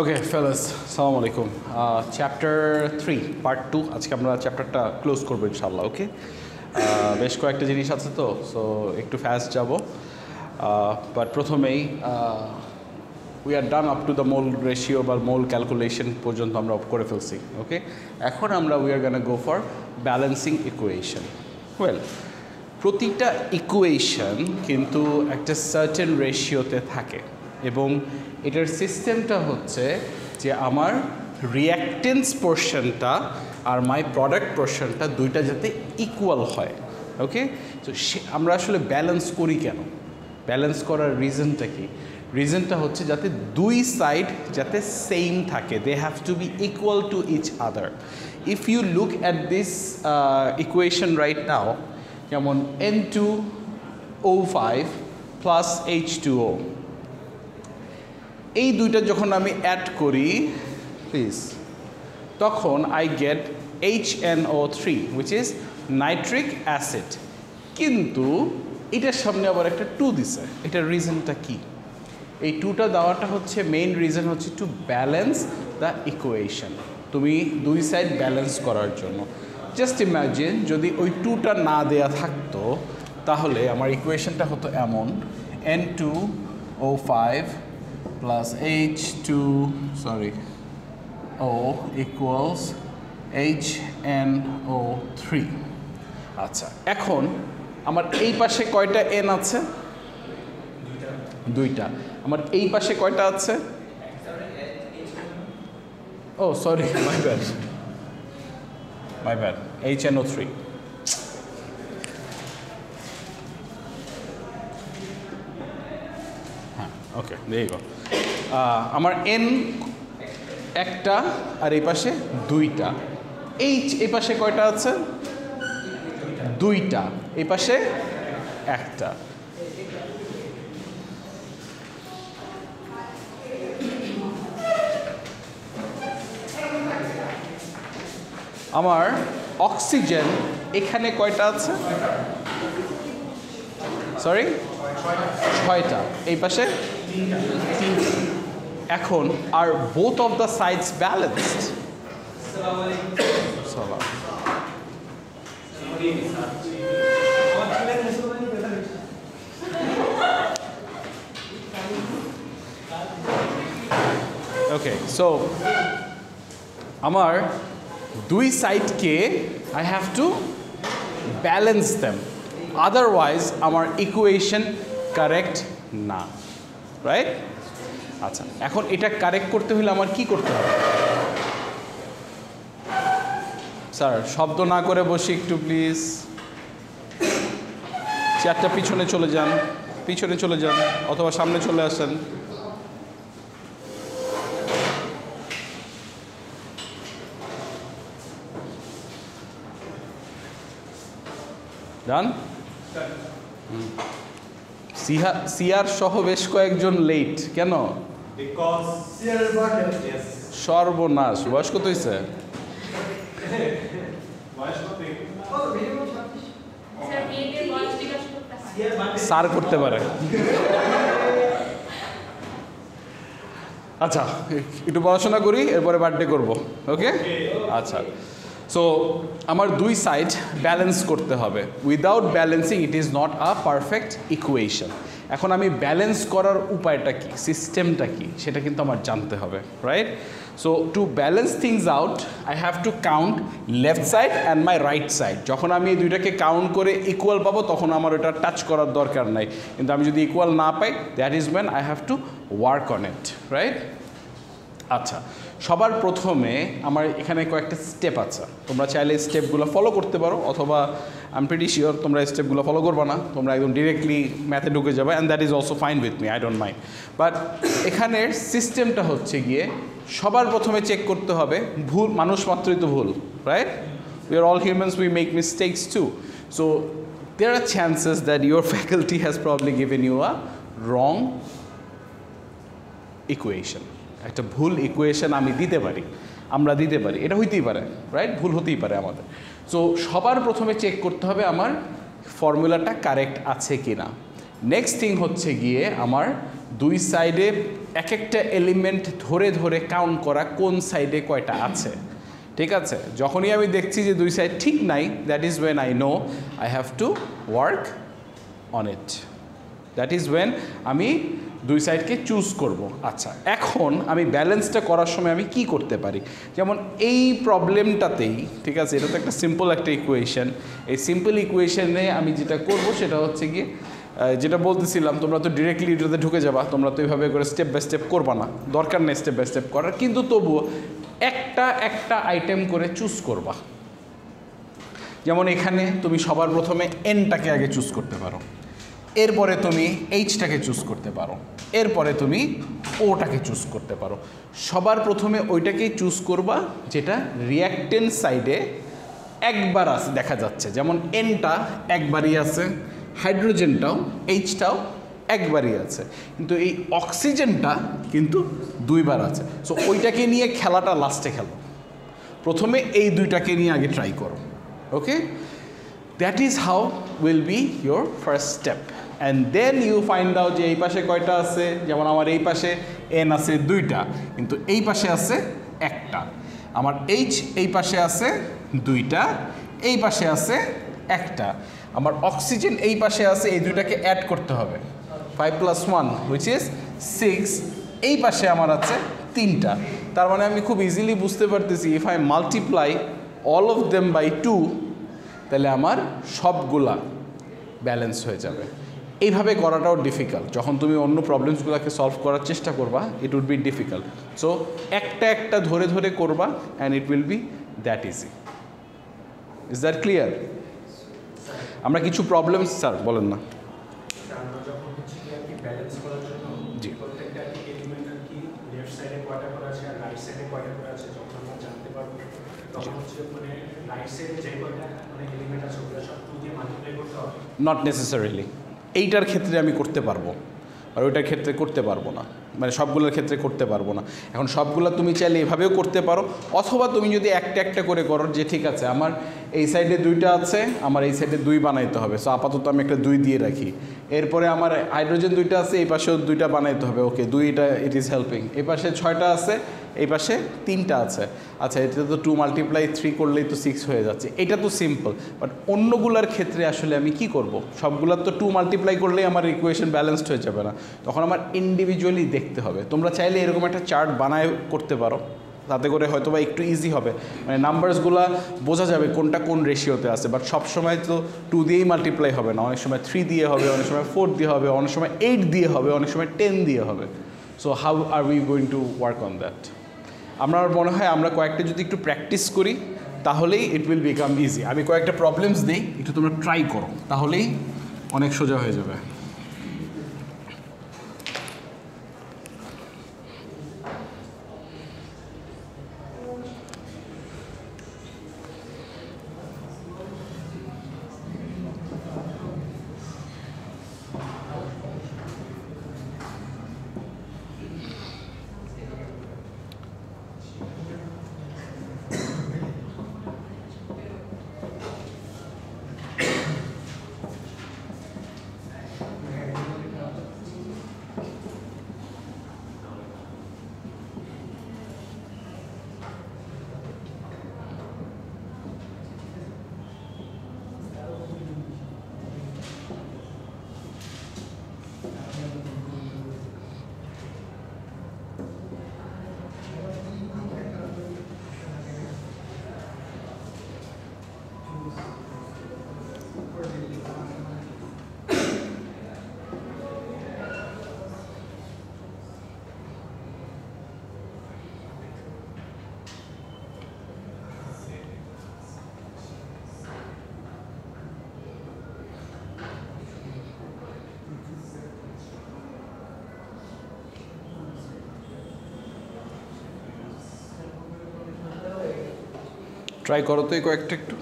ওকে ফেলাস, আসসালামু আলাইকুম। Chapter 3 part 2 আজকে আমরা চ্যাপ্টারটা ক্লোজ করবো ইনশাল্লাহ। ওকে, বেশ কয়েকটা জিনিস আছে তো, সো একটু ফাস্ট যাব। বাট প্রথমেই we are done up to the mole ratio বা মোল ক্যালকুলেশন পর্যন্ত আমরা করে ফেলছি। ওকে, এখন আমরা we are gonna go for balancing equation. Well, প্রতিটা ইকুয়েশন কিন্তু একটা সার্টেন রেশিওতে থাকে এবং এটার সিস্টেমটা হচ্ছে যে আমার রিঅ্যাক্টেন্স পোর্শনটা আর মাই প্রোডাক্ট পোর্শনটা দুইটা যাতে ইকুয়াল হয়। ওকে, তো আমরা আসলে ব্যালেন্স করি কেন? ব্যালেন্স করার রিজনটা কি? রিজনটা হচ্ছে যাতে দুই সাইড যাতে সেম থাকে, they have to be equal to each other. If you look at this equation right now, যেমন N2O5 প্লাস H2O, এই দুইটা যখন আমি অ্যাড করি প্লিজ, তখন I get HNO3 which is nitric acid. কিন্তু এটার সামনে আবার একটা 2 দিছে। এটার রিজনটা কি? এই 2টা দেওয়াটা হচ্ছে মেইন রিজন হচ্ছে টু ব্যালেন্স দ্য ইকুয়েশন, তুমি দুই সাইড ব্যালেন্স করার জন্য। জাস্ট ইম্যাজিন যদি ওই 2টা না দেয়া থাকতো তাহলে আমার ইকুয়েশনটা হতো এমন, N2O5 plus H2O equals HNO3। আচ্ছা, এখন আমার এই পাশে কয়টা N আছে? দুইটা। আমার এই পাশে কয়টা আছে? ও সরি, মাই ব্যাড, HNO3। হ্যাঁ, ওকে, there you go। আমার N একটা আর এই পাশে দুইটা। H এই পাশে কয়টা আছে? দুইটা। এই পাশে একটা। আমার অক্সিজেন এখানে কয়টা আছে? সরি, 6টা। এই পাশে 3টা। এখন আর both of the sides balanced? Okay, so আমার দুই সাইডকে I have to balance them, otherwise আমার ইকুয়েশন কারেক্ট না, রাইট? আচ্ছা, এখন এটা কারেক্ট করতে হলে আমার কি করতে হবে? স্যার, শব্দ না করে বসি একটু প্লিজ। চেয়ারটা পিছনে চলে যান, পিছনে চলে যান অথবা সামনে চলে আসেন। ডান? সিআর সহ বেশ কয়েকজন লেট কেন? সর্বনাশ, বয়স কত হয়েছে? স্যার করতে পারে। আচ্ছা, একটু পড়াশোনা করি, এরপরে বার্থডে করবো। ওকে, আচ্ছা। সো আমার দুই সাইড ব্যালেন্স করতে হবে। Without balancing it is not a perfect equation. এখন আমি ব্যালেন্স করার উপায়টা কি, সিস্টেমটা কি, সেটা কিন্তু আমার জানতে হবে, right? So to balance things out I have to count left side and my right side. যখন আমি এই দুইটাকে কাউন্ট করে ইকুয়াল পাবো তখন আমার ওটা টাচ করার দরকার নাই, কিন্তু আমি যদি ইকুয়াল না পাই that is when I have to work on it, right? আচ্ছা, সবার প্রথমে আমার এখানে কয়েকটা স্টেপ আছে, তোমরা চাইলে স্টেপগুলো ফলো করতে পারো, অথবা আই এম প্রিটি শিওর তোমরা স্টেপগুলো ফলো করবে না, তোমরা একদম ডিরেক্টলি ম্যাথে ঢুকে যাবে, and that is also fine with me, I don't mind. But এখানের সিস্টেমটা হচ্ছে গিয়ে সবার প্রথমে চেক করতে হবে, ভুল মানুষ মাত্রই তো ভুল, right? We are all humans, we make mistakes too. So there are chances that your faculty has probably given you a wrong equation. একটা ভুল ইকুয়েশন আমি দিতে পারি, আমরা দিতে পারি, এটা হইতেই পারে, রাইট? ভুল হতেই পারে আমাদের। সো সবার প্রথমে চেক করতে হবে আমার ফর্মুলাটা কারেক্ট আছে কি না। নেক্সট থিং হচ্ছে গিয়ে আমার দুই সাইডে এক একটা এলিমেন্ট ধরে ধরে কাউন্ট করা কোন সাইডে কয়টা আছে, ঠিক আছে? যখনই আমি দেখছি যে দুই সাইড ঠিক নাই, that is when I know I have to work on it. That is when আমি দুই সাইডকে চুজ করব। আচ্ছা, এখন আমি ব্যালেন্সটা করার সময় আমি কি করতে পারি? যেমন এই প্রবলেমটাতেই, ঠিক আছে, এটা তো একটা সিম্পল একটা ইকুয়েশন। এই সিম্পল ইকুয়েশনে আমি যেটা করব সেটা হচ্ছে গিয়ে যেটা বলতেছিলাম, তোমরা তো ডিরেক্টলি এটাতে ঢুকে যাবা, তোমরা তো এইভাবে করে স্টেপ বাই স্টেপ করবা না, দরকার নেই স্টেপ বাই স্টেপ করার, কিন্তু তবুও একটা একটা আইটেম করে চুজ করবা। যেমন এখানে তুমি সবার প্রথমে এনটাকে আগে চুজ করতে পারো, এরপরে তুমি এইচটাকে চুজ করতে পারো, এরপরে তুমি ওটাকে চুজ করতে পারো। সবার প্রথমে ওইটাকেই চুজ করবা যেটা রিঅ্যাক্টেন্ট সাইডে একবার আছে দেখা যাচ্ছে। যেমন এনটা একবারই আছে, হাইড্রোজেনটাও এইচটাও একবারই আছে, কিন্তু এই অক্সিজেনটা কিন্তু দুইবার আছে। সো ওইটাকে নিয়ে খেলাটা লাস্টে খেলো, প্রথমে এই দুইটাকে নিয়ে আগে ট্রাই করো। Okay, that is how will be your first step. And then you find out যে এই পাশে কয়টা আছে। যেমন আমার এই পাশে এন আছে দুইটা, কিন্তু এই পাশে আছে একটা। আমার এইচ এই পাশে আছে দুইটা, এই পাশে আছে একটা। আমার অক্সিজেন এই পাশে আছে, এই দুইটাকে অ্যাড করতে হবে, 5 + 1 হুইচ ইজ 6। এই পাশে আমার আছে তিনটা। তার মানে আমি খুব ইজিলি বুঝতে পারতেছি, if I multiply all of them by 2, তাহলে আমার সবগুলা ব্যালেন্স হয়ে যাবে। এইভাবে করাটাও ডিফিকাল্ট। যখন তুমি অন্য প্রবলেমসগুলোকে সলভ করার চেষ্টা করবা, it would be difficult. So একটা একটা ধরে ধরে করবা, and it will be that easy. Is that clear? আমরা কিছু প্রবলেমস, স্যার বলেন না। জি, নট নেসেসারিলি। এইটার ক্ষেত্রে আমি করতে পারবো, আর ওইটার ক্ষেত্রে করতে পারবো না, মানে সবগুলোর ক্ষেত্রে করতে পারবো না। এখন সবগুলো তুমি চাইলে এভাবেও করতে পারো, অথবা তুমি যদি একটা একটা করে করো, যে ঠিক আছে আমার এই সাইডে দুইটা আছে, আমার এই সাইডে 2 বানাইতে হবে, সো আপাতত আমি একটা 2 দিয়ে রাখি। এরপরে আমার হাইড্রোজেন 2টা আছে, এই পাশেও 2টা বানাইতে হবে, ওকে 2টা, ইট ইজ হেল্পিং। এই পাশে 6টা আছে, এই পাশে 3টা আছে। আচ্ছা, এটা তো 2 × 3 করলেই তো 6 হয়ে যাচ্ছে। এটা তো সিম্পল, বাট অন্যগুলার ক্ষেত্রে আসলে আমি কি করব? সবগুলার তো 2 × করলেই আমার ইকুয়েশন ব্যালেন্সড হয়ে যাবে না, তখন আমার ইন্ডিভিজুয়ালি দেখতে হবে। তোমরা চাইলে এরকম একটা চার্ট বানায় করতে পারো, তাতে করে হয়তো বা একটু ইজি হবে, মানে নাম্বারসগুলো বোঝা যাবে কোনটা কোন রেশিওতে আছে। বাট সবসময় তো 2 দিয়েই মাল্টিপ্লাই হবে না, অনেক সময় 3 দিয়ে হবে, অনেক সময় 4 দিয়ে হবে, অনেক সময় 8 দিয়ে হবে, অনেক সময় 10 দিয়ে হবে। So how are we going to work on that? আমার মনে হয় আমরা কয়েকটা যদি একটু প্র্যাকটিস করি, তাহলেই ইট উইল বিকাম ইজি। আমি কয়েকটা প্রবলেমস দিই, একটু তোমরা ট্রাই করো, তাহলেই অনেক সোজা হয়ে যাবে। ট্রাই করো তো এই কয়েকটা একটু।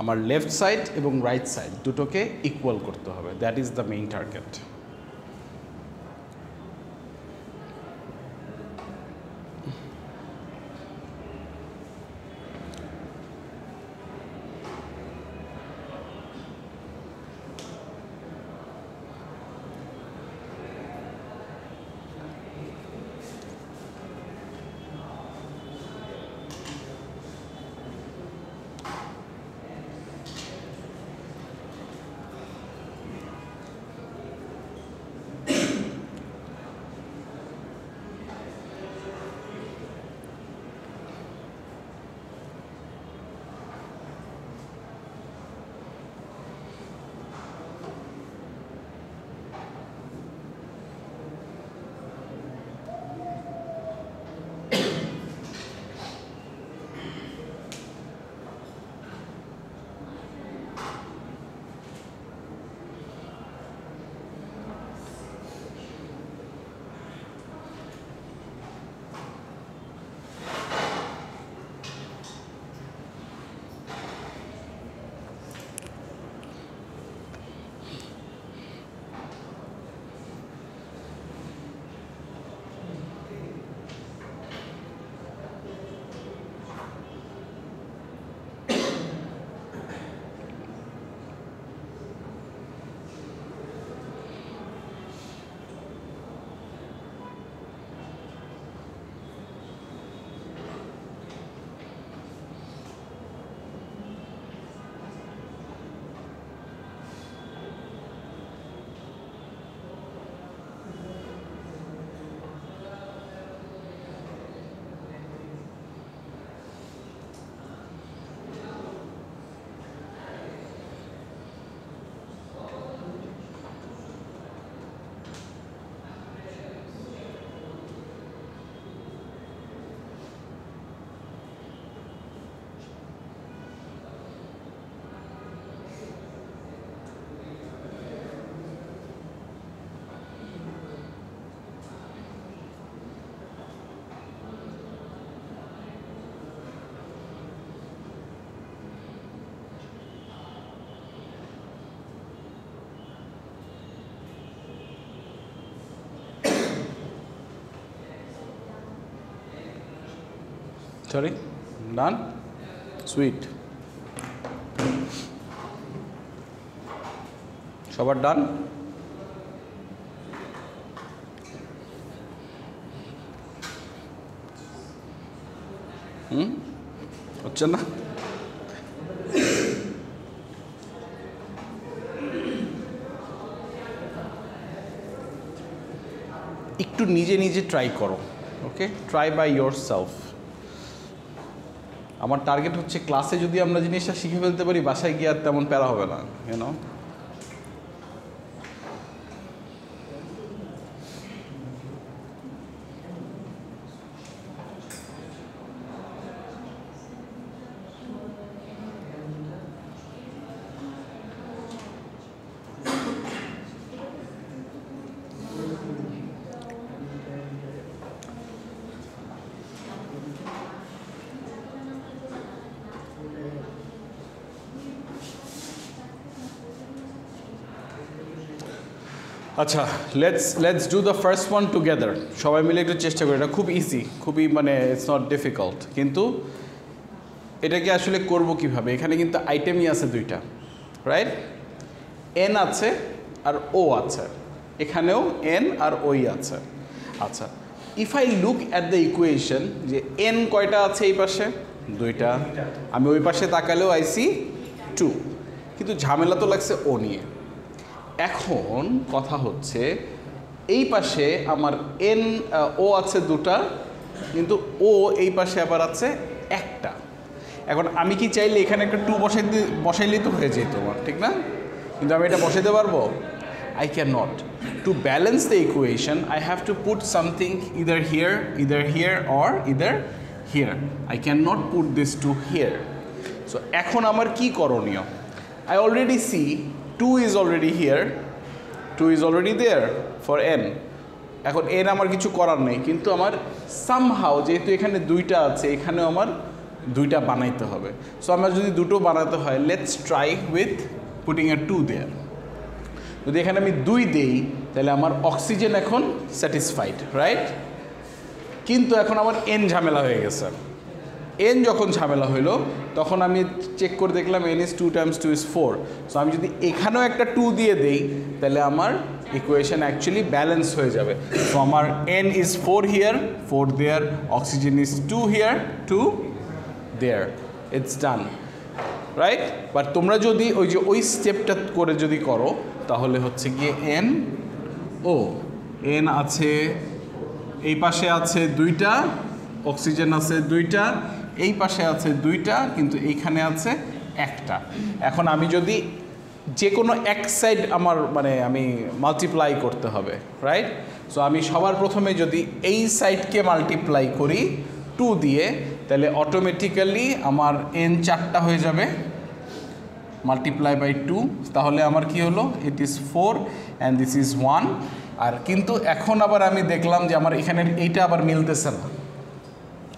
আমার লেফট সাইড এবং রাইট সাইড দুটোকে ইকুয়াল করতে হবে, that is the main target. Sorry, done? Sweet. সবার ডান? হচ্ছে না? একটু নিজে নিজে ট্রাই করো, okay? Try by yourself. আমার টার্গেট হচ্ছে ক্লাসে যদি আমরা জিনিসটা শিখে ফেলতে পারি, বাসায় গিয়ে আর তেমন প্যারা হবে না, ইউনো। আচ্ছা, let's do the first one together. সবাই মিলে একটু চেষ্টা করি। এটা খুব ইজি, খুবই মানে ইটস নট ডিফিকাল্ট। কিন্তু এটাকে আসলে করব কিভাবে? এখানে কিন্তু আইটেমই আছে দুইটা, রাইট? এন আছে আর ও আছে, এখানেও এন আর ওই আছে। আচ্ছা, if I look at the equation, যে এন কয়টা আছে এই পাশে? দুইটা। আমি ওই পাশে তাকালেও আইসি 2, কিন্তু ঝামেলা তো লাগছে ও নিয়ে। এখন কথা হচ্ছে এই পাশে আমার এন ও আছে দুটা, কিন্তু ও এই পাশে আবার আছে একটা। এখন আমি কি চাইলে এখানে একটা 2 বসাইলেই তো হয়ে যেত আমার, ঠিক না? কিন্তু আমি এটা বসাইতে পারবো? I cannot. To balance the equation, I have to put something either here or either here. I cannot put this 2 here. So এখন আমার কি করণীয়? I already see 2 is already here, 2 is already there for n. এখন n আমার কিছু করার নেই, কিন্তু আমার somehow যেহেতু এখানে দুইটা আছে, এখানেও আমার দুইটা বানাইতে হবে। সো আমরা যদি দুটো বানাতে হয়, লেটস ট্রাই উইথ পুটিং এ 2 দেয়ার। যদি এখানে আমি 2 দেই তাহলে আমার অক্সিজেন এখন স্যাটিসফাইড, রাইট? কিন্তু এখন আমার এন ঝামেলা হয়ে গেছে। এন যখন ঝামেলা হইলো তখন আমি চেক করে দেখলাম n is 2 times 2 is 4। So আমি যদি এখানেও একটা 2 দিয়ে দেই তাহলে আমার ইকুয়েশন অ্যাকচুয়ালি ব্যালেন্স হয়ে যাবে। সো আমার n is 4 here, 4 there, oxygen is 2 here, 2 there, it's done, right? But তোমরা যদি ওই স্টেপটা করে যদি করো তাহলে হচ্ছে গিয়ে n আছে, এই পাশে আছে 2টা, অক্সিজেন আছে 2টা, এই পাশে আছে 2টা, কিন্তু এইখানে আছে 1টা। এখন আমি যদি যে কোনো এক সাইড আমার আমি মাল্টিপ্লাই করতে হবে, রাইট? সো আমি সবার প্রথমে যদি এই সাইডকে মাল্টিপ্লাই করি 2 দিয়ে, তাহলে অটোমেটিক্যালি আমার n 4টা হয়ে যাবে, মাল্টিপ্লাই বাই 2। তাহলে আমার কি হলো? It is 4 and this is 1। আর কিন্তু এখন আবার আমি দেখলাম যে আমার এখানে এইটা আবার মিলতেছে না,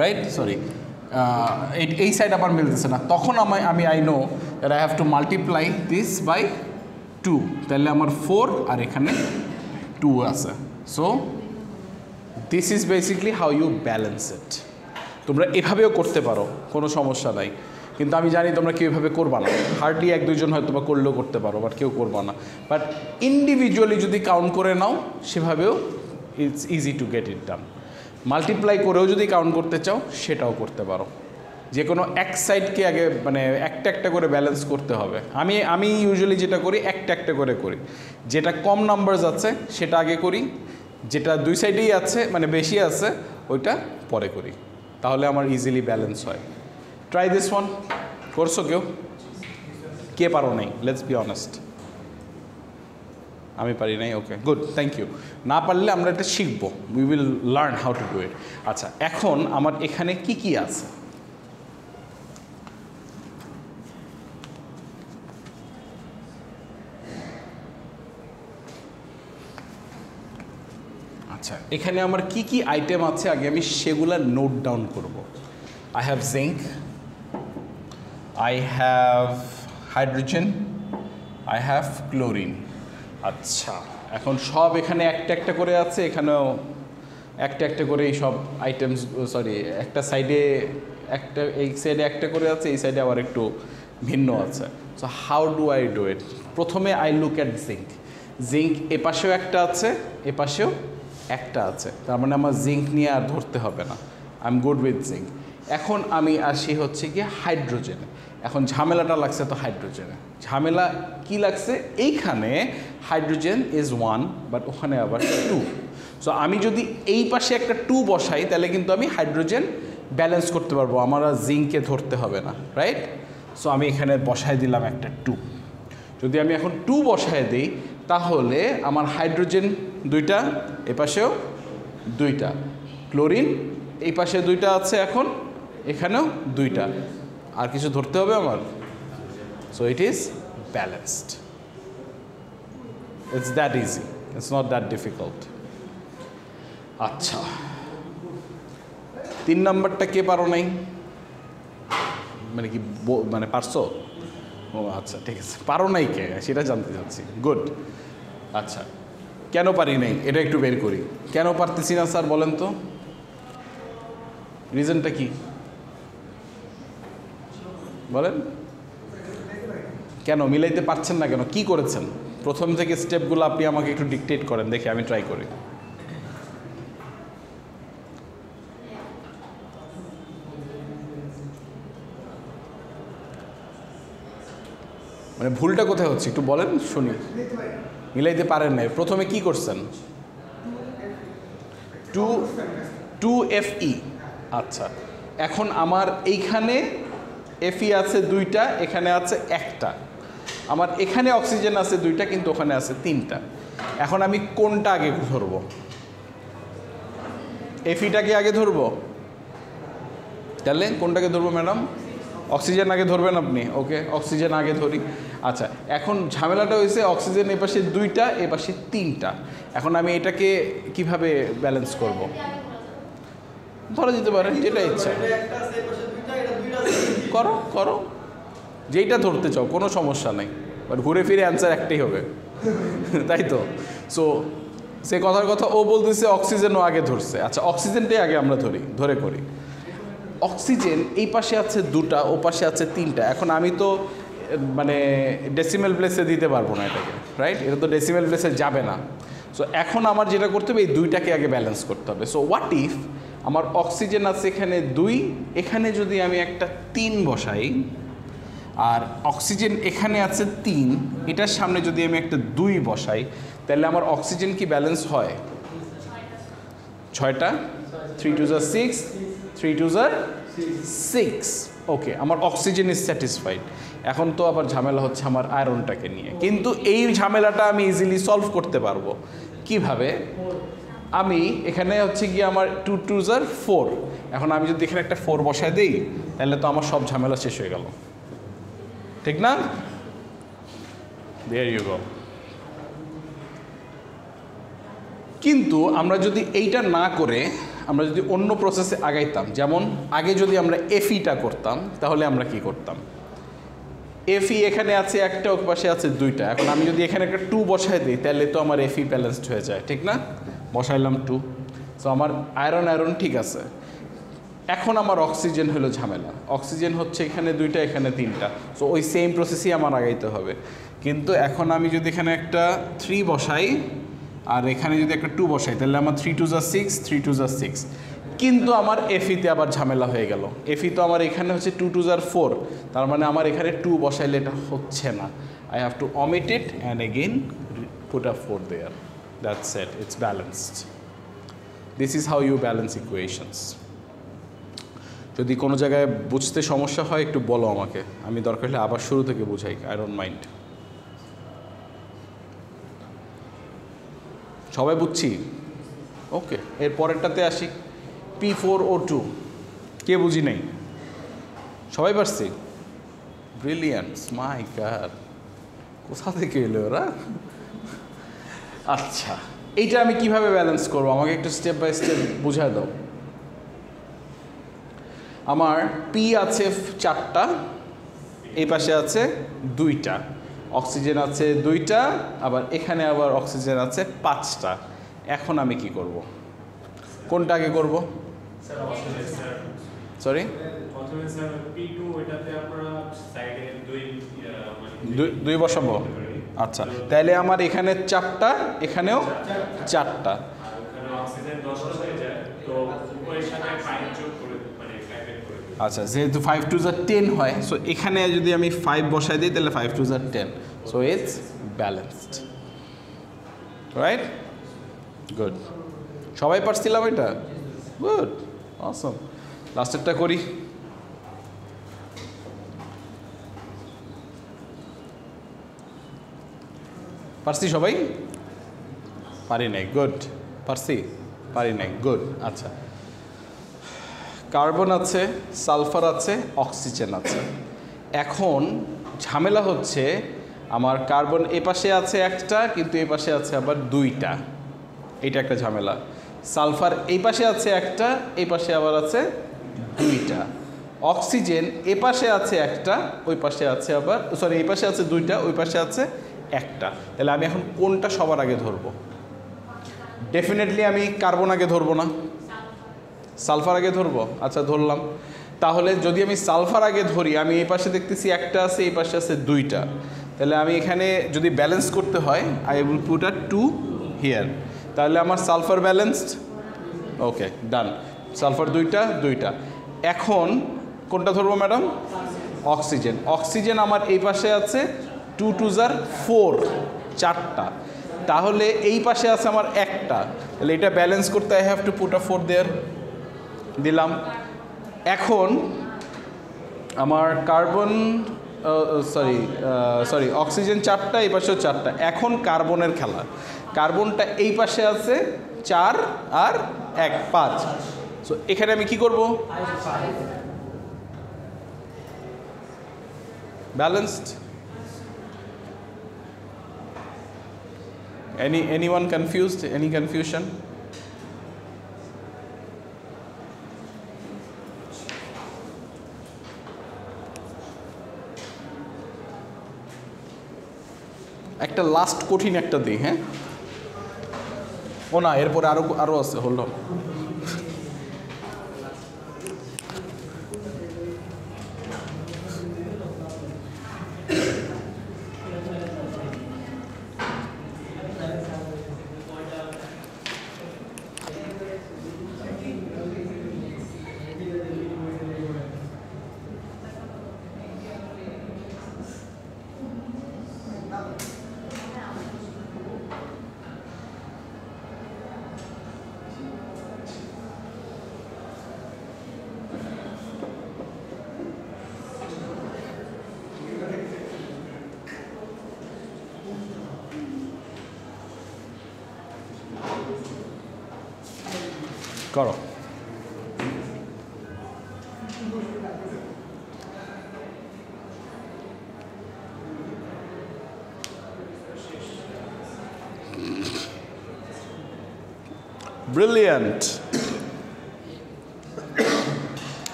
রাইট? সরি, এই সাইড আবার মিলতেছে না। তখন আমি I know that I have to multiply this by 2। তাহলে আমার 4 আর এখানে 2 আছে। So this is basically how you balance it. তোমরা এভাবেও করতে পারো, কোনো সমস্যা নাই, কিন্তু আমি জানি তোমরা কেউ এভাবে করবা না। হার্ডলি 1-2 জন হয়তো বা করলেও করতে পারো, বাট কেউ করবা না। বাট ইন্ডিভিজুয়ালি যদি কাউন্ট করে নাও সেভাবেও it's easy to get it done. Multiply করেও যদি কাউন্ট করতে চাও সেটাও করতে পারো। যে কোনো এক সাইডকে আগে একটা একটা করে ব্যালেন্স করতে হবে। আমি ইউজুয়ালি যেটা করি একটা একটা করে করি। যেটা কম নাম্বারস আছে সেটা আগে করি, যেটা 2 সাইডেই আছে বেশি আছে ওইটা পরে করি, তাহলে আমার ইজিলি ব্যালেন্স হয়। Try this one. করছো কেউ? কে পারো নাই? Let's be honest. আমি পারি নাই, ওকে, গুড, থ্যাংক ইউ। না পারলে আমরা এটা শিখবো, we will learn how to do ইট। আচ্ছা, এখন আমার এখানে কি কি আছে? আচ্ছা, এখানে আমার কি কি আইটেম আছে আগে আমি সেগুলা নোট ডাউন করব। I have zinc, I have hydrogen, I have chlorine। আচ্ছা, এখন সব এখানে একটা একটা করে আছে, এখানেও একটা একটা করে এই সব আইটেমস, সরি, একটা সাইডে একটা, এই সাইডে একটা করে আছে, এই সাইডে আবার একটু ভিন্ন আছে। So how do I do it? প্রথমে I look at zinc. Zinc এপাশেও একটা আছে, এপাশেও একটা আছে, তার মানে আমার জিঙ্ক নিয়ে আর ধরতে হবে না, I am good with zinc. এখন আমি আসি হচ্ছে গিয়ে হাইড্রোজেনে। এখন ঝামেলাটা লাগছে তো হাইড্রোজেনে। ঝামেলা কি লাগছে? এইখানে হাইড্রোজেন ইজ 1 বাট ওখানে আবার 2। সো আমি যদি এই পাশে একটা 2 বসাই তাহলে কিন্তু আমি হাইড্রোজেন ব্যালেন্স করতে পারবো, আমার আর জিঙ্ককে ধরতে হবে না, রাইট? সো আমি এখানে বসাই দিলাম একটা 2। যদি আমি এখন 2 বসায় দিই তাহলে আমার হাইড্রোজেন 2টা, এপাশেও 2টা, ক্লোরিন এই পাশে 2টা আছে, এখন এখানেও 2টা, আর কিছু ধরতে হবে আমার। So it is balanced. It's that easy, it's not that difficult. আচ্ছা, 3 নাম্বারটা কে পারো নাই? কি পারছো? ও আচ্ছা, ঠিক আছে, পারো নাই কে সেটা জানতে চাচ্ছি। গুড। আচ্ছা, কেন পারি নাই এটা একটু বের করি। কেন পারতেছি না স্যার বলেন তো, রিজনটা কি বলেন? কেন মিলাইতে পারছেন না কেন? কি করেছেন প্রথম থেকে? স্টেপগুলো আপনি আমাকে একটু ডিকটেট করেন, দেখি আমি ট্রাই করি। ভুলটা কোথায় হচ্ছে একটু বলেন শুনি। মিলাইতে পারেন নাই, প্রথমে কি করছেন? 2Fe। আচ্ছা, এখন আমার এইখানে Fe আছে 2টা, এখানে আছে 1টা, আমার এখানে অক্সিজেন আছে 2টা কিন্তু ওখানে আছে 3টা। এখন আমি কোনটা আগে ধরবো? Feটাকে আগে ধরবো? তাহলে কোনটাকে ধরবো ম্যাডাম? অক্সিজেন আগে ধরবেন আপনি? ওকে, অক্সিজেন আগে ধরি। আচ্ছা, এখন ঝামেলাটা হয়েছে অক্সিজেন এপাশে 2টা, এপাশে 3টা। এখন আমি এটাকে কিভাবে ব্যালেন্স করব? ধরা যেতে পারে, যেটা ইচ্ছা করো করো, যেইটা ধরতে চাও, কোনো সমস্যা নেই, বাট ঘুরে ফিরে অ্যান্সার একটাই হবে। তাই তো? সো সে কথার কথা ও বলতেছে অক্সিজেনও আগে ধরছে। আচ্ছা, অক্সিজেনটাই আগে আমরা ধরে করি। অক্সিজেন এই পাশে আছে দুটা, ও পাশে আছে তিনটা। এখন আমি তো মানে ডেসিমেল প্লেসে দিতে পারবো না এটাকে, রাইট? এটা তো ডেসিমেল প্লেসে যাবে না। সো এখন আমার যেটা করতে হবে, এই দুইটাকে আগে ব্যালেন্স করতে হবে। সো হোয়াট ইফ আমার অক্সিজেন আছে এখানে 2, এখানে যদি আমি একটা 3 বসাই, আর অক্সিজেন এখানে আছে 3, এটার সামনে যদি আমি একটা 2 বসাই, তাহলে আমার অক্সিজেন কি ব্যালেন্স হয়? 6টা, 3 2 6, 3 2 6। ওকে, আমার অক্সিজেন ইজ স্যাটিসফাইড। এখন তো আবার ঝামেলা হচ্ছে আমার আয়রনটাকে নিয়ে, কিন্তু এই ঝামেলাটা আমি ইজিলি সলভ করতে পারবো। কিভাবে? আমি এখানে হচ্ছে গিয়ে আমার 2 2 4, এখন আমি যদি এখানে একটা 4 বসায় দিই, তাহলে তো আমার সব ঝামেলা শেষ হয়ে গেল, ঠিক না? There you go. কিন্তু আমরা যদি এইটা না করে আমরা যদি অন্য প্রসেসে আগাইতাম, যেমন আগে যদি আমরা এফইটা করতাম, তাহলে আমরা কি করতাম? এফই এখানে আছে একটা, ওর পাশে আছে 2টা। এখন আমি যদি এখানে একটা 2 বসাই দিই, তাহলে তো আমার এফই ব্যালেন্সড হয়ে যায়, ঠিক না? বসাইলাম 2, সো আমার আয়রন ঠিক আছে। এখন আমার অক্সিজেন হলো ঝামেলা। অক্সিজেন হচ্ছে এখানে 2টা, এখানে 3টা। সো ওই সেম প্রসেসই আমার আগাইতে হবে। কিন্তু এখন আমি যদি এখানে একটা 3 বসাই আর এখানে যদি একটা 2 বসাই, তাহলে আমার 3 2 6, 3 2 6। কিন্তু আমার এফইতে আবার ঝামেলা হয়ে গেল। এফই তো আমার এখানে হচ্ছে 2 2 4, তার মানে আমার এখানে 2 বসাইলে এটা হচ্ছে না। I have two omit it and again put a 4 there. That's it, it's balanced. This is how you balance equations. যদি কোনো জায়গায় বুঝতে সমস্যা হয় একটু বলো আমাকে, আমি দরকার হলে আবার শুরু থেকে বুঝাই, আই ডোন্ট মাইন্ড। সবাই বুঝছি? ওকে, এর পরেরটাতে আসি, P4O2। কে বুঝি নাই? সবাই পারছি? ব্রিলিয়ান্ট, মাই গড, কোথা থেকে এলো ওরা? আচ্ছা, এইটা আমি কিভাবে ব্যালেন্স করবো, আমাকে একটু স্টেপ বাই স্টেপ বুঝায় দাও। আমার পি আছে 4টা, এই পাশে আছে 2টা, অক্সিজেন আছে 2টা, আবার এখানে আবার অক্সিজেন আছে 5টা। এখন আমি কি করব? কোনটা আগে করব? সরি, দুই বসাবো। আচ্ছা, তাহলে আমার এখানে 4টা, এখানেও 4টা। আচ্ছা, যেহেতু 5 2 10 হয়, সো এখানে যদি আমি 5 বসাই দিই, তাহলে 5 2 10, so it's balanced, right? Good, সবাই পারছিলাম এটা? গুড, অসম। লাস্টেরটা করি। পারছি সবাই? পারি নাই, গুড। পারছি? পারি নাই, গুড। আচ্ছা, কার্বন আছে, সালফার আছে, অক্সিজেন আছে। এখন ঝামেলা হচ্ছে আমার কার্বন এ পাশে আছে একটা, কিন্তু এ পাশে আছে আবার 2টা, এইটা একটা ঝামেলা। সালফার এই পাশে আছে একটা, এই পাশে আবার আছে 2টা। অক্সিজেন এ পাশে আছে একটা, ওই পাশে আছে আবার, সরি, এই পাশে আছে 2টা, ওই পাশে আছে একটা। তাহলে আমি এখন কোনটা সবার আগে ধরবো? ডেফিনেটলি আমি কার্বন আগে ধরবো না, সালফার আগে ধরবো। আচ্ছা, ধরলাম। তাহলে যদি আমি সালফার আগে ধরি, আমি এই পাশে দেখতেছি একটা আছে, এই পাশে আছে 2টা, তাহলে আমি এখানে যদি ব্যালেন্স করতে হয়, I will put a 2 here, তাহলে আমার সালফার ব্যালেন্সড। ওকে, ডান। সালফার 2টা। এখন কোনটা ধরবো ম্যাডাম? অক্সিজেন। অক্সিজেন আমার এই পাশে আছে 2 2 4, 4টা। তাহলে এই পাশে আছে আমার একটা, তাহলে এটা ব্যালেন্স করতে আই হ্যাভ টু পুট আ 4 দেয়ার, দিলাম। এখন আমার কার্বন, সরি অক্সিজেন 4টা, এই পাশেও 4টা। এখন কার্বনের খেলা। কার্বনটা এই পাশে আছে 4 আর 1 5, সো এখানে আমি কি করব? Balanced. Anyone confused? Any confusion? একটা লাস্ট কঠিন একটা দিই, হ্যাঁ? ও না, এরপরে আরও আছে, হোল্ড অন। করো। ব্রিলিয়ান্ট।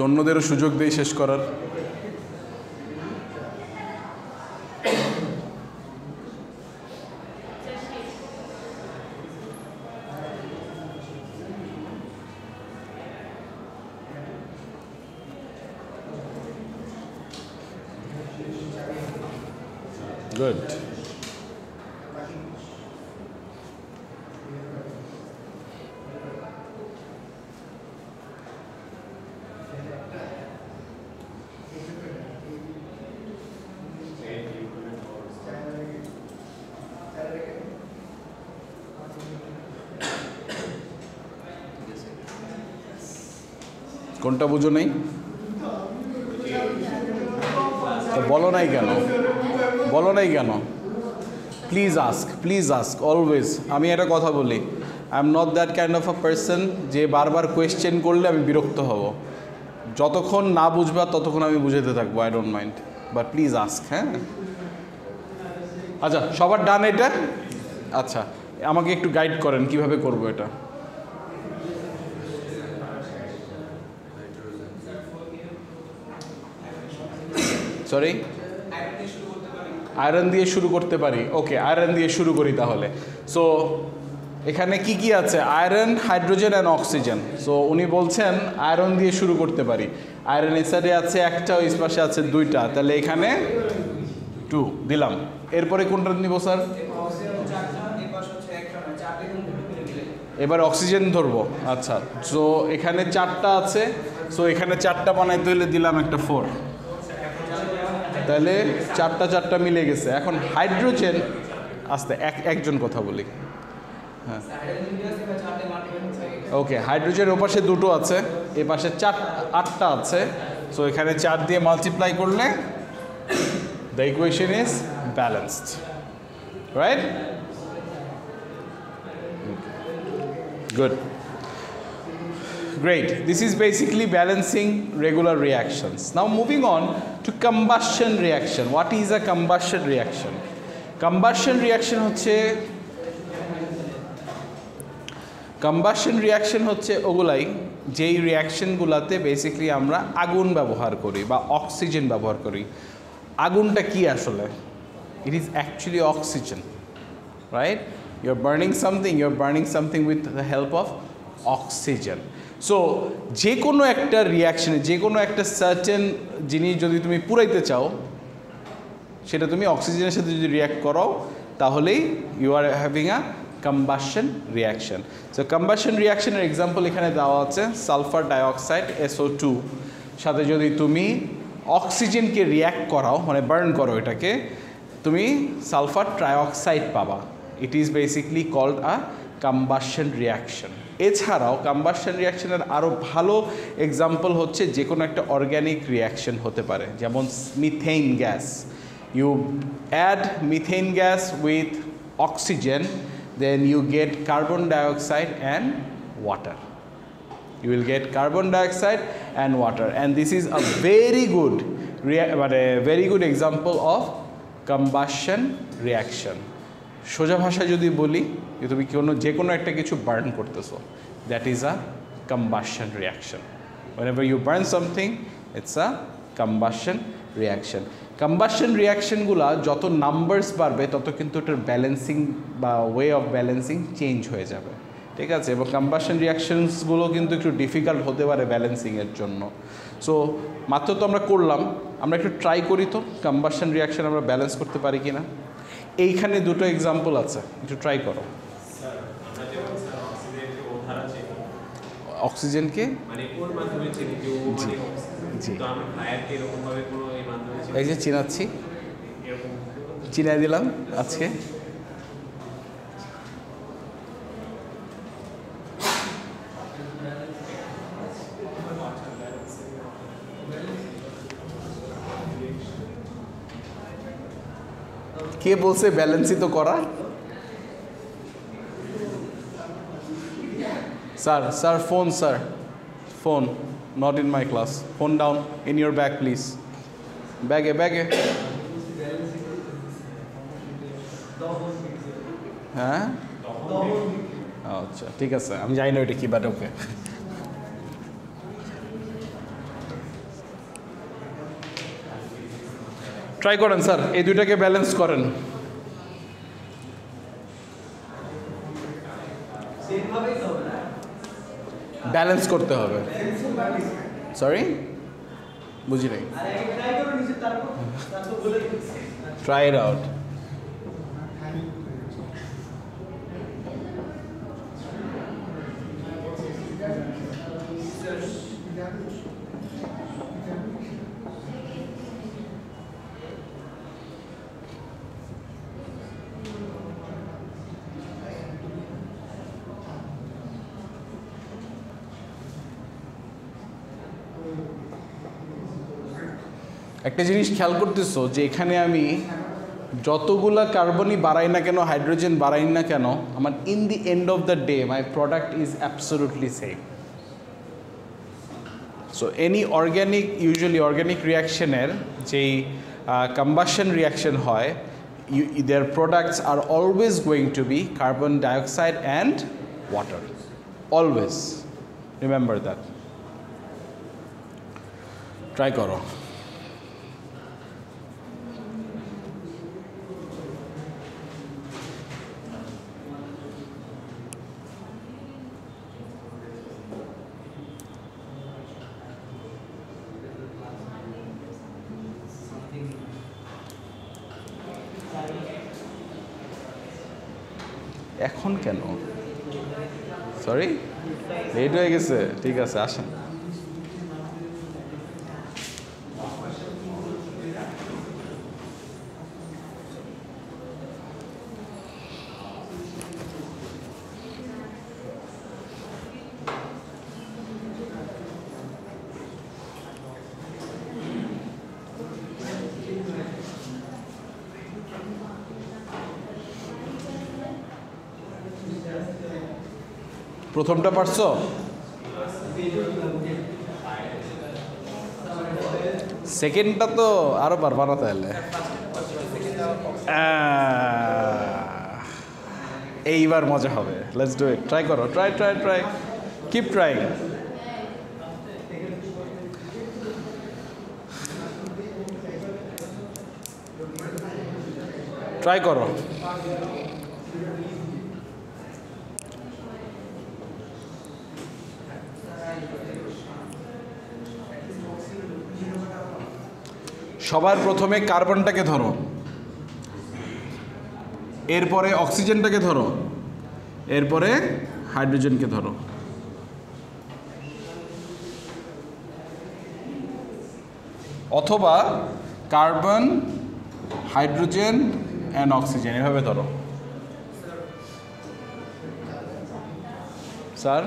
অন্যদেরও সুযোগ দিয়ে শেষ করার। Good. কোনটা বুঝো নেই? তো বলো নাই কেন? বলো নাই কেন? Please ask always. আমি একটা কথা বলি, I am not that kind of a person যে বারবার কোয়েশ্চেন করলে আমি বিরক্ত হব। যতক্ষণ না বুঝবা ততক্ষণ আমি বুঝাতে থাকবো, I don't mind, but please ask. হ্যাঁ, আচ্ছা, সবার ডান এটা? আচ্ছা, আমাকে একটু গাইড করেন কিভাবে করবো এটা। সরি, আয়রন দিয়ে শুরু করতে পারি। ওকে, আয়রন দিয়ে শুরু করি তাহলে। সো এখানে কি কি আছে? Iron, hydrogen and oxygen. So উনি বলছেন আয়রন দিয়ে শুরু করতে পারি। আয়রন এই সাইডে আছে একটা, ওই পাশে আছে দুইটা, তাহলে এখানে 2 দিলাম। এরপরে কোনটা নিব স্যার? এবার অক্সিজেন ধরবো। আচ্ছা, সো এখানে 4টা আছে, সো এখানে 4টা বানাইতে হলে দিলাম একটা 4, তাহলে 4টা মিলে গেছে। এখন হাইড্রোজেন, আস্তে একজন কথা বলি। হ্যাঁ, ওকে, হাইড্রোজেন ওপাশে 2টো আছে, এ পাশে 8টা আছে। সো এখানে 4 দিয়ে মাল্টিপ্লাই করলে the equation is balanced, right? Good. Great. This is basically balancing regular reactions. Now moving on to combustion reaction. What is a combustion reaction? Combustion reaction হচ্ছে ওগুলাই যেই রিয়াকশনগুলোতে বেসিক্যালি আমরা আগুন ব্যবহার করি বা অক্সিজেন ব্যবহার করি। আগুনটা কি আসলে? It is actually oxygen, right? You're burning something with the help of oxygen. So যে কোনো একটা রিয়াকশনে, যে কোনো একটা সার্টেন জিনিস যদি তুমি পুরাইতে চাও, সেটা তুমি অক্সিজেনের সাথে যদি রিয়াক্ট করো, তাহলেই you are having a combustion reaction. So combustion রিয়াকশনের এক্সাম্পল এখানে দেওয়া আছে। সালফার ডাইঅক্সাইড SO2 সাথে যদি তুমি অক্সিজেনকে রিয়াক্ট করাও, মানে বার্ন করো এটাকে, তুমি সালফার ট্রাইঅক্সাইড পাবা। It is basically called a combustion reaction. এছাড়াও কম্বাশন রিয়াকশনের আরও ভালো এক্সাম্পল হচ্ছে যে কোনো একটা অর্গ্যানিক রিয়াকশন হতে পারে, যেমন methane gas. You add methane gas with oxygen, then you get carbon dioxide and water. You will get carbon dioxide and water, and this is a very good example of combustion reaction. সোজা ভাষায় যদি বলি যে তুমি যে কোনো একটা কিছু বার্ন করতেছো, that is a combustion reaction. Whenever you burn something, it's a combustion reaction. Combustion রিয়াকশনগুলো যত নাম্বারস বাড়বে তত কিন্তু এটার ব্যালেন্সিং বা ওয়ে অফ ব্যালেন্সিং চেঞ্জ হয়ে যাবে, ঠিক আছে? এবং কম্বাশন রিয়াকশনসগুলো কিন্তু একটু ডিফিকাল্ট হতে পারে ব্যালেন্সিংয়ের জন্য। সো মাত্র তো আমরা করলাম, আমরা একটু ট্রাই করি তো কম্বাশন রিয়াকশন আমরা ব্যালেন্স করতে পারি কি না। এইখানে দুটো এক্সাম্পল আছে, একটু ট্রাই করো। অক্সিজেনকে জি এই যে চিনাচ্ছি, চিনাই দিলাম আজকে। কে বলছে ব্যালেন্সই তো করা? Sir sir phone, sir phone, not in my class, phone down, in your bag please, ব্যাগে ব্যাগে। হ্যাঁ আচ্ছা ঠিক আছে, আমি জানি না ওইটা কি, বাট ওকে। ট্রাই করেন স্যার, এই দুইটাকে ব্যালেন্স করেন। ব্যালেন্স করতে হবে। সরি বুঝি নাই, ট্রাই ইট আউট। একটা জিনিস খেয়াল করতেছো যে এখানে আমি যতগুলা কার্বনই বাড়াই না কেন, হাইড্রোজেন বাড়াই না কেন, আমার in the end of the day my product is absolutely same. So any organic, usually organic রিয়াকশনের যেই কম্বাশন রিয়াকশন হয়, their products are always going to be carbon dioxide and water. Always. Remember that. Try করো। এখন কেন? Sorry, late হয়ে গেছে। ঠিক আছে, আসেন। প্রথমটা পারছো? সেকেন্ডটা তো আরো পারবা না তাহলে। এইবার মজা হবে। Let's do it. ট্রাই করো, try try try, keep trying. Try করো। সবার প্রথমে কার্বনটাকে ধরো, এরপরে অক্সিজেনটাকে ধরো, এরপরে হাইড্রোজেনকে ধরো। অথবা কার্বন, হাইড্রোজেন অ্যান্ড অক্সিজেন, এভাবে ধরো। স্যার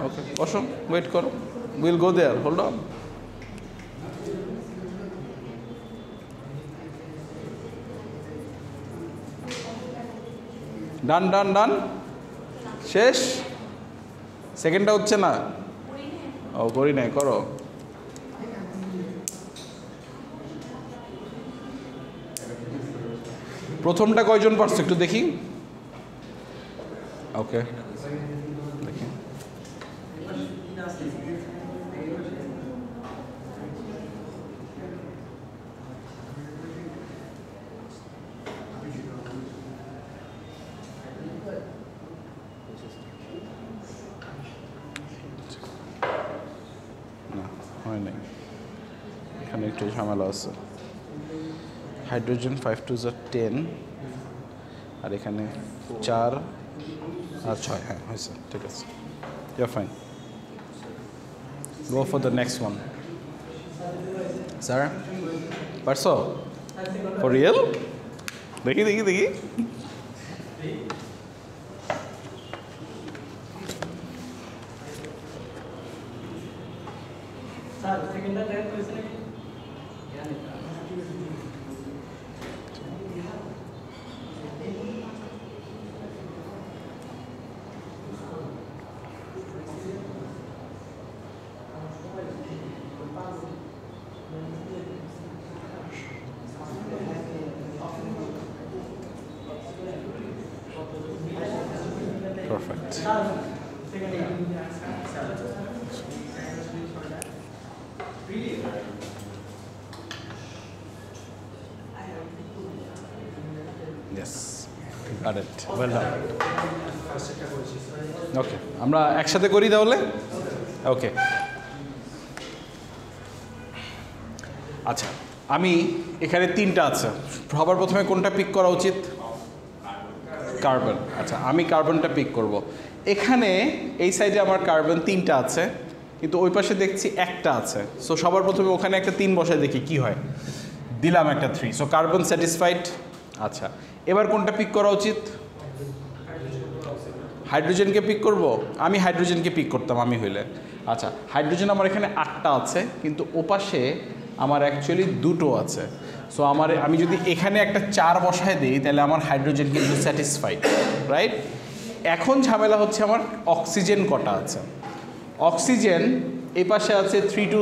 ওকে, বসো, ওয়েট করো, will go there, hold on. Done done done, শেষ। সেকেন্ডটা হচ্ছে না? ও করি নাই, করো। প্রথমটা কয়জন পারছো একটু দেখি? ওকে, দেখি। হয় নাই, এখানে একটু ঝামেলা আছে। হাইড্রোজেন 5 2 10 আর এখানে 4 আর 6, হ্যাঁ হয়েছে, ঠিক আছে, you fine. Go for the next one. Sir পারছো? For real? দেখি দেখি দেখি। Perfect. Yes, got it. Well done. Okay, আমরা একসাথে করি তাহলে। ওকে, আচ্ছা, আমি এখানে 3টা আছে, সবার প্রথমে কোনটা পিক করা উচিত? কার্বন। আচ্ছা, আমি কার্বনটা পিক করব। এখানে এই সাইডে আমার কার্বন 3টা আছে, কিন্তু ওই পাশে দেখছি একটা আছে। সো সবার প্রথমে ওখানে একটা 3 বসায় দেখি কি হয়। দিলাম একটা 3, সো কার্বন স্যাটিসফাইড। আচ্ছা, এবার কোনটা পিক করা উচিত? হাইড্রোজেনকে পিক করব। আমি হাইড্রোজেনকে পিক করতাম আমি হইলে। আচ্ছা, হাইড্রোজেন আমার এখানে 8টা আছে, কিন্তু ওপাশে আমার অ্যাকচুয়ালি 2টো আছে। সো আমি যদি এখানে একটা 4 বসায় দিই তাহলে আমার হাইড্রোজেন কিন্তু স্যাটিসফাইড, রাইট? এখন ঝামেলা হচ্ছে আমার অক্সিজেন কটা আছে। অক্সিজেন এই পাশে আছে 3 2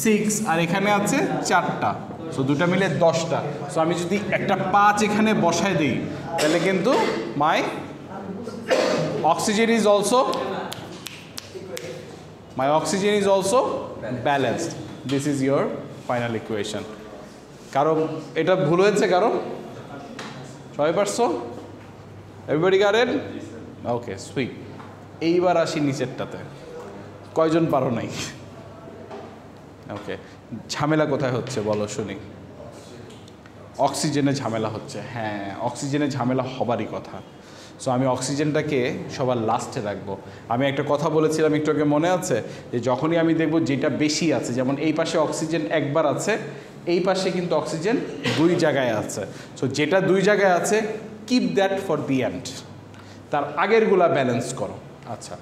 6 আর এখানে আছে 4টা, সো দুটা মিলে 10টা। সো আমি যদি একটা 5 এখানে বসায় দিই তাহলে কিন্তু মাই oxygen is also balanced. This is your final equation. কারো এটা ভুল হয়েছে? কারো? সবাই পারছো? Everybody got it? Okay, sweet. এইবার আসি নিচেরটাতে, কয়জন পারো নাই? ওকে, ঝামেলা কোথায় হচ্ছে বলো শুনি? অক্সিজেনে ঝামেলা হচ্ছে। হ্যাঁ, অক্সিজেনে ঝামেলা হবারই কথা। সো আমি অক্সিজেনটাকে সবার লাস্টে রাখবো। আমি একটা কথা বলেছিলাম একটু আগে, মনে আছে? যে যখনই আমি দেখব যেটা বেশি আছে, যেমন এই পাশে অক্সিজেন একবার আছে, এই পাশে কিন্তু অক্সিজেন 2 জায়গায় আছে। সো যেটা 2 জায়গায় আছে, keep that for the end. তার আগেরগুলা ব্যালেন্স করো। আচ্ছা,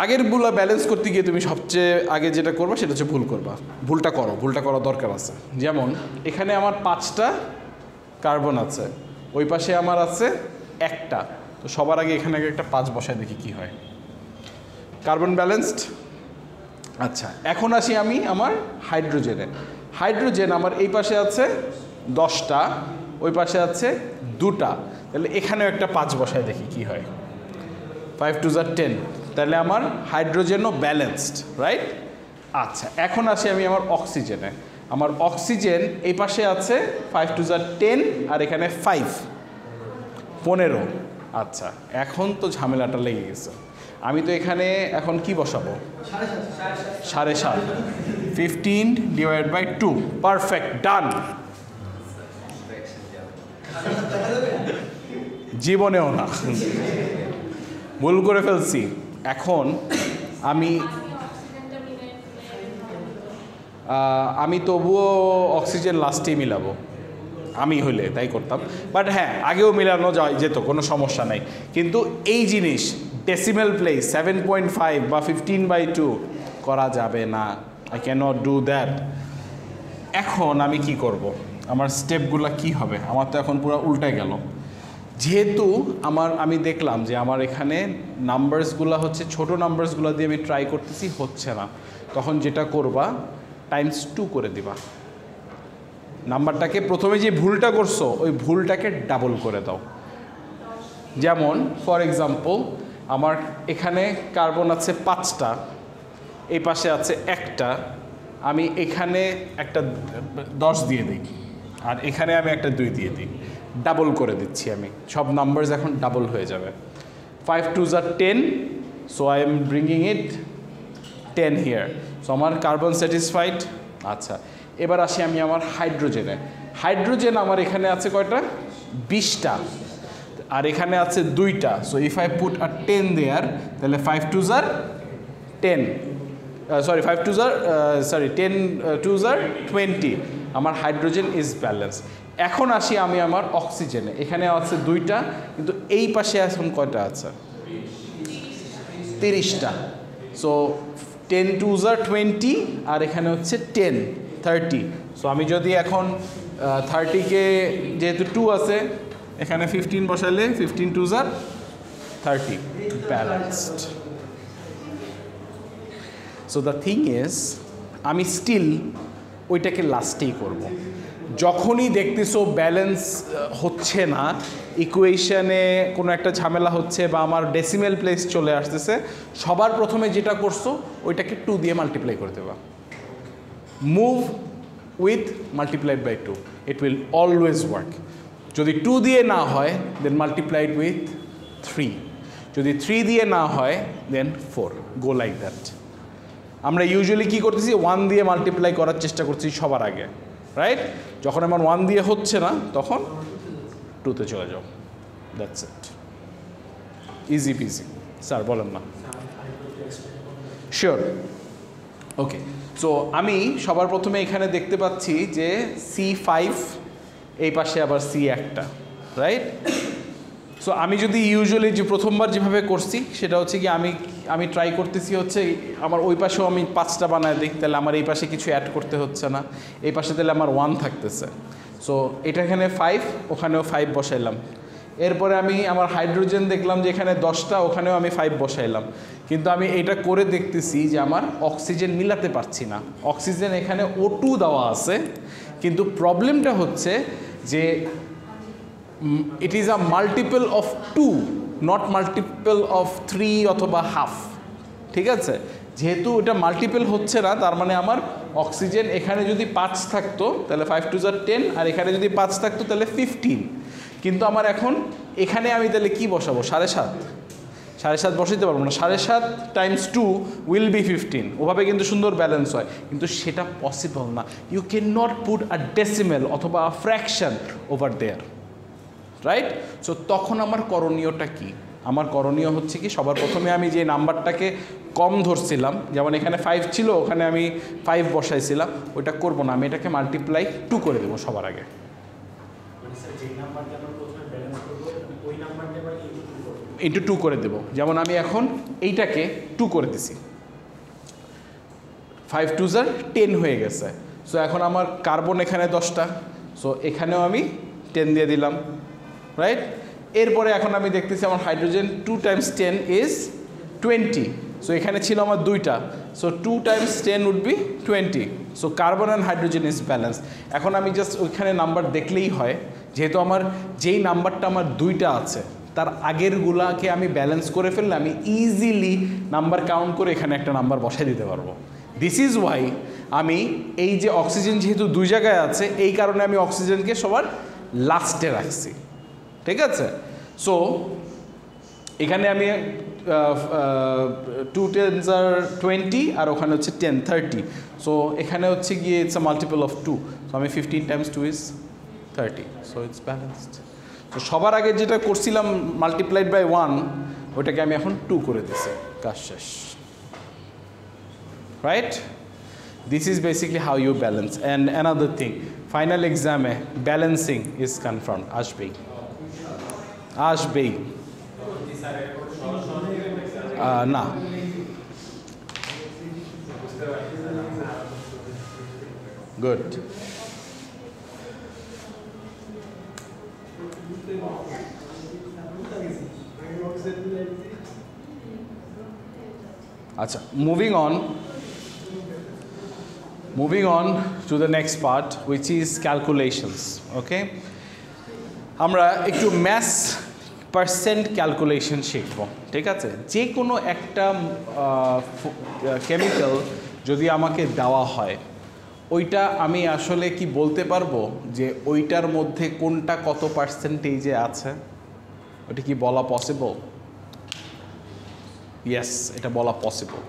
আগেরগুলা ব্যালেন্স করতে গিয়ে তুমি সবচেয়ে আগে যেটা করবা সেটা হচ্ছে ভুলটা করা দরকার আছে। যেমন এখানে আমার 5টা কার্বন আছে, ওই পাশে আমার আছে 1টা। তো সবার আগে এখানে একটা 5 বসায় দেখি কি হয়। Carbon balanced. আচ্ছা, এখন আসি আমি আমার হাইড্রোজেনে। হাইড্রোজেন আমার এই পাশে আছে 10টা, ওই পাশে আছে 2টা। তাহলে এখানেও একটা 5 বসায় দেখি কি হয়। 5 2 10, তাহলে আমার হাইড্রোজেনও ব্যালেন্সড, রাইট? আচ্ছা, এখন আসি আমি আমার অক্সিজেনে। আমার অক্সিজেন এই পাশে আছে 5 2 10 আর এখানে 15। আচ্ছা, এখন তো ঝামেলাটা লেগে গেছে। আমি তো এখানে এখন কি বসাবো? 7.5। 15 / 2। পারফেক্ট, ডান। জীবনেও না, ভুল করে ফেলছি। এখন আমি তবুও অক্সিজেন লাস্টেই মিলাবো, আমি হইলে তাই করতাম। বাট হ্যাঁ, আগেও মিলানো যেত, কোনো সমস্যা নাই। কিন্তু এই জিনিস ডেসিমেল প্লেস 7.5 বা 15/2 করা যাবে না। I can not do that. এখন আমি কি করব? আমার স্টেপগুলো কি হবে? আমার তো এখন পুরো উল্টে গেল। যেহেতু আমি দেখলাম যে আমার এখানে নাম্বারসগুলো হচ্ছে ছোট নাম্বারসগুলো দিয়ে আমি ট্রাই করতেছি, হচ্ছে না। তখন যেটা করবা, ×2 করে দিবা। নাম্বারটাকে প্রথমে যে ভুলটা করছো ওই ভুলটাকে ডাবল করে দাও। যেমন ফর এক্সাম্পল, আমার এখানে কার্বন আছে 5টা, এই পাশে আছে 1টা। আমি এখানে একটা 10 দিয়ে দিই, আর এখানে আমি একটা 2 দিয়ে দিই। ডাবল করে দিচ্ছি আমি, সব নাম্বারস এখন ডাবল হয়ে যাবে। 5 2 10, so I M bringing it 10 here. So আমার কার্বন স্যাটিসফাইড। আচ্ছা, এবার আসি আমি আমার হাইড্রোজেনে। হাইড্রোজেন আমার এখানে আছে কয়টা? 20টা, আর এখানে আছে 2টা। সো ইফ আই পুট আ 10 দেয়ার, তাহলে 5 2s are 10, sorry 5 2s are sorry 10 2s are 20। আমার হাইড্রোজেন ইজ ব্যালেন্স। এখন আসি আমি আমার অক্সিজেনে। এখানে আছে 2টা, কিন্তু এই পাশে এখন কয়টা আছে? 30টা। সো 10 2s are 20, আর এখানে হচ্ছে 10 30। সো আমি যদি এখন 30কে, যেহেতু 2 আছে, এখানে 15 বসালে 15 2s are 30, balanced. So the thing is, আমি স্টিল ওইটাকে লাস্টেই করব। যখনই দেখতেছো ব্যালেন্স হচ্ছে না, ইকুয়েশনে কোনো একটা ঝামেলা হচ্ছে বা আমার ডেসিমেল প্লেস চলে আসতেছে, সবার প্রথমে যেটা করছো ওইটাকে 2 দিয়ে মাল্টিপ্লাই করে দেবা। Move with multiplied by 2, it will always work. যদি 2 দিয়ে না হয়, দেন মাল্টিপ্লাইড উইথ 3। যদি 3 দিয়ে না হয়, দেন 4। গো লাইক দ্যাট। আমরা ইউজুয়ালি কী করতেছি? 1 দিয়ে মাল্টিপ্লাই করার চেষ্টা করছি সবার আগে, রাইট? যখন আমার 1 দিয়ে হচ্ছে না, তখন 2তে চলে যাও। That's it, easy PG. Sir বলেন না? শিওর, ওকে। সো আমি সবার প্রথমে এখানে দেখতে পাচ্ছি যে C5, এই পাশে আবার C একটা, রাইট? সো আমি যদি ইউজুয়ালি যে প্রথমবার যেভাবে করছি, সেটা হচ্ছে কি, আমি ট্রাই করতেছি হচ্ছে আমার ওই পাশেও আমি 5টা বানায় দিই, তাহলে আমার এই পাশে কিছু অ্যাড করতে হচ্ছে না। এই পাশে তাহলে আমার 1 থাকতেছে। সো এটা এখানে 5, ওখানেও 5 বসাইলাম। এরপরে আমি আমার হাইড্রোজেন দেখলাম যে এখানে 10টা, ওখানেও আমি 5 বসাইলাম। কিন্তু আমি এটা করে দেখতেছি যে আমার অক্সিজেন মিলাতে পারছি না। অক্সিজেন এখানে O2 দেওয়া আছে, কিন্তু প্রবলেমটা হচ্ছে যে it is a multiple of 2, not multiple of 3 অথবা হাফ। ঠিক আছে? যেহেতু এটা মাল্টিপল হচ্ছে না, তার মানে আমার অক্সিজেন এখানে যদি 5 থাকতো, তাহলে 5 2s are 10, আর এখানে যদি 5 থাকতো, তাহলে 15। কিন্তু আমার এখন এখানে আমি তাহলে কি বসাবো? 7.5। 7.5 বসাইতে পারবো না। 7.5 টাইমস 2 উইল বি 15। ওভাবে কিন্তু সুন্দর ব্যালেন্স হয়, কিন্তু সেটা পসিবল না। You can not put a decimal অথবা a fraction over there, right? So তখন আমার করণীয়টা কি? আমার করণীয় হচ্ছে কি, সবার প্রথমে আমি যে নাম্বারটাকে কম ধরছিলাম, যেমন এখানে 5 ছিল, ওখানে আমি 5 বসাইছিলাম, ওইটা করব না। আমি এটাকে মাল্টিপ্লাই 2 করে দেবো সবার আগে। ইন্টু 2 করে দেবো। যেমন আমি এখন এইটাকে 2 করে দিছি, 5 2s are 10 হয়ে গেছে। সো এখন আমার কার্বন এখানে 10টা, সো এখানেও আমি 10 দিয়ে দিলাম, রাইট? এরপরে এখন আমি দেখতেছি আমার হাইড্রোজেন 2 times 10 is 20। সো এখানে ছিল আমার 2টা, so 2 times 10 would be 20। So carbon and hydrogen is balance. এখন আমি জাস্ট ওইখানে নাম্বার দেখলেই হয়, যেহেতু আমার যেই নাম্বারটা আমার 2টা আছে, তার আগেরগুলাকে আমি ব্যালেন্স করে ফেললে আমি ইজিলি নাম্বার কাউন্ট করে এখানে একটা নাম্বার বসাই দিতে পারবো। দিস ইজ ওয়াই আমি এই যে অক্সিজেন যেহেতু 2 জায়গায় আছে, এই কারণে আমি অক্সিজেনকে সবার লাস্টে রাখছি। ঠিক আছে? সো এখানে আমি 2 10s are 20, আর ওখানে হচ্ছে 10 30। সো এখানে হচ্ছে গিয়ে it's a multiple of 2। So আমি 15 times 2 is 30। So it's balanced. তো সবার আগে যেটা করছিলাম মাল্টিপ্লাইড বাই 1, ওটাকে আমি এখন 2 করে দিছি, কাজ শেষ, right? This is basically how you balance. And another thing, final exam balancing is confirmed. Ashbei. Na. Good. Acha, moving on to the next part, which is calculations. Okay, আমরা একটু maths percent calculation শিখব। ঠিক আছে? যে কোনো একটা chemical যদি আমাকে দেওয়া হয়, ওইটা আমি আসলে কি বলতে পারবো যে ওইটার মধ্যে কোনটা কত পার্সেন্টেজে আছে? ওটা কি বলা পসিবল? ইয়েস, এটা বলা পসিবল।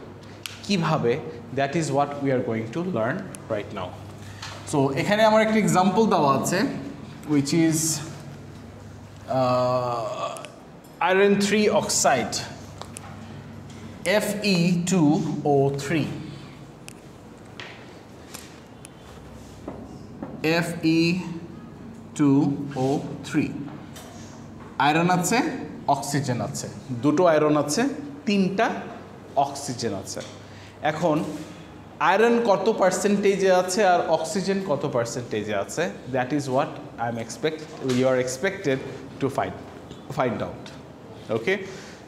কিভাবে, that is what we are going to learn right now. So এখানে আমার একটা এক্সাম্পল দেওয়া আছে, which is iron 3 oxide Fe2O3 Fe2O3 iron আছে, অক্সিজেন আছে, দুটো আয়রন আছে, তিনটা অক্সিজেন আছে। এখন আয়রন কত পার্সেন্টেজে আছে আর অক্সিজেন কত পার্সেন্টেজে আছে, that is what you are expected to find out. Okay,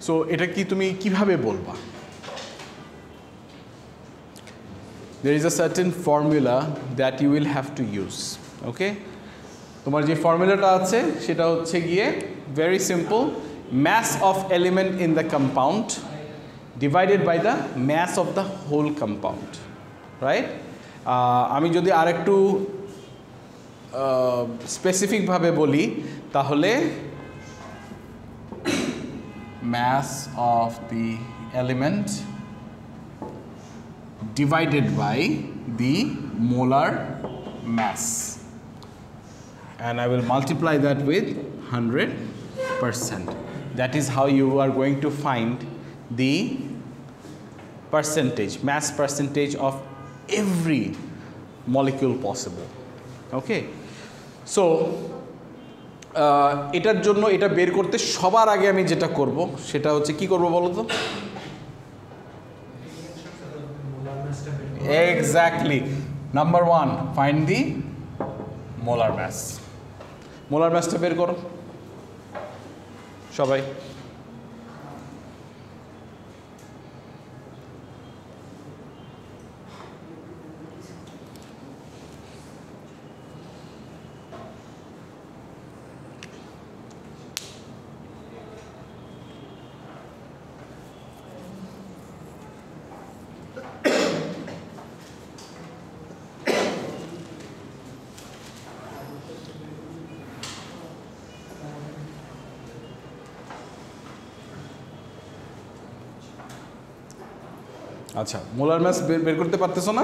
so এটা কি তুমি কিভাবে বলবা? there is a certain formula that you will have to use. ওকে, তোমার যে ফর্মুলাটা আছে সেটা হচ্ছে গিয়ে very simple, mass of element in the compound divided by the mass of the whole compound, right? আমি যদি আরেকটু স্পেসিফিকভাবে বলি তাহলে mass of the element divided by the molar mass, and I will multiply that with 100%. That is how you are going to find the percentage, mass percentage of every molecule possible. Okay, so এটার জন্য এটা বের করতে সবার আগে আমি যেটা করব সেটা হচ্ছে কি করব বলো তো? Exactly, number 1, find the molar mass. Molar ম্যাসটা বের করো সবাই। আচ্ছা, মোলার ম্যাস বের করতে পারতেছো না?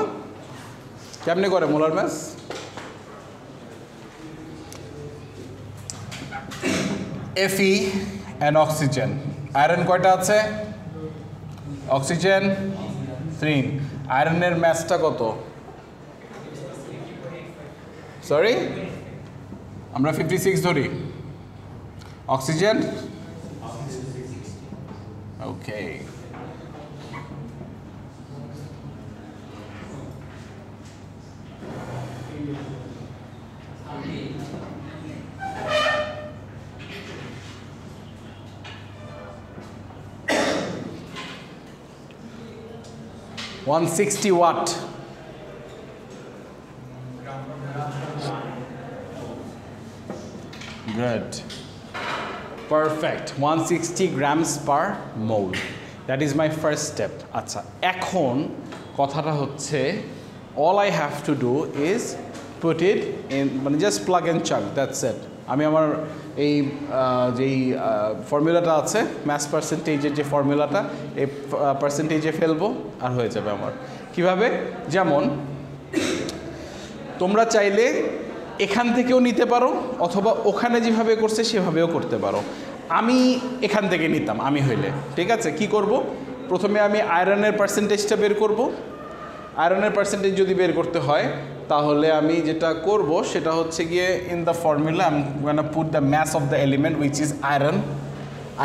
কেমনে করে molar mass? Fe and oxygen, iron কয়টা আছে? অক্সিজেন 3, আয়রনের ম্যাসটা কত? সরি, আমরা 56 ধরি, oxygen okay. $160 watt. Good. Perfect. 160 grams per mole. That is my first step. আচ্ছা, এখন কথাটা হচ্ছে all I have to do is put it in, মানে just plug and chug, that's it. আমি আমার এই যেই ফর্মুলাটা আছে ম্যাস পার্সেন্টেজের যে ফর্মুলাটা, এই পার্সেন্টেজে ফেলবো আর হয়ে যাবে আমার। কিভাবে? যেমন তোমরা চাইলে এখান থেকেও নিতে পারো অথবা ওখানে যেভাবে করছে সেভাবেও করতে পারো। আমি এখান থেকে নিতাম আমি হইলে, ঠিক আছে? কি করব? প্রথমে আমি আয়রনের পার্সেন্টেজটা বের করব। আয়রনের পার্সেন্টেজ যদি বের করতে হয় তাহলে আমি যেটা করব সেটা হচ্ছে গিয়ে in the formula I am gonna put the mass of the element which is iron.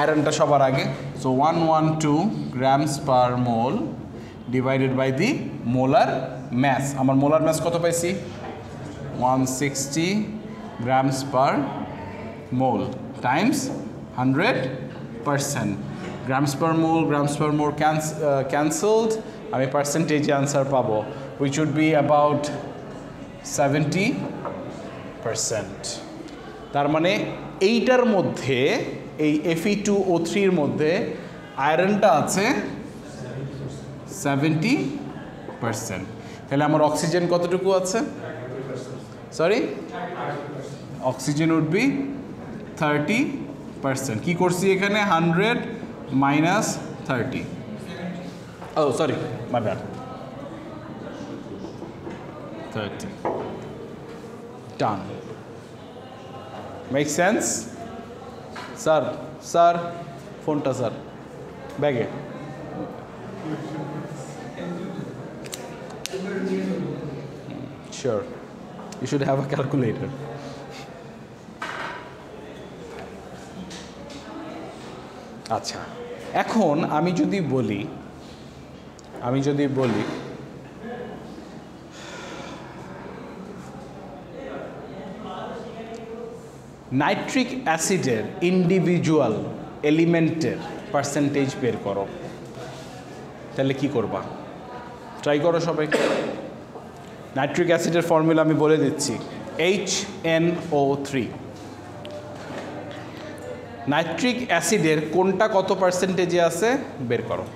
আয়রনটা সবার আগে, so 112 grams per mole divided by the molar mass. আমার মোলার ম্যাস কত পাইছি? 160 grams per mole times 100%। Grams per mole cancelled, আমি পার্সেন্টেজে আনসার পাবো which would be about 70%। তার মানে এইটার মধ্যে, এই Fe2O3 এর মধ্যে আয়রনটা আছে 70%। তাহলে আমার অক্সিজেন কতটুকু আছে? Sorry, oxygen would be 30%। কি করছি এখানে? 100 - 30, Oh, sorry, my bad. 30. Done. Make sense? Sir, phone ta sir. Bag. Sure. You should have a calculator. আচ্ছা, এখন আমি যদি বলি নাইট্রিক অ্যাসিডের ইন্ডিভিজুয়াল এলিমেন্টের পার্সেন্টেজ বের করো, তাহলে কি করবা? ট্রাই করো সবাই। নাইট্রিক অ্যাসিডের ফর্মুলা আমি বলে দিচ্ছি, HNO3। নাইট্রিক অ্যাসিডের কোনটা কত পার্সেন্টেজে আছে বের করো।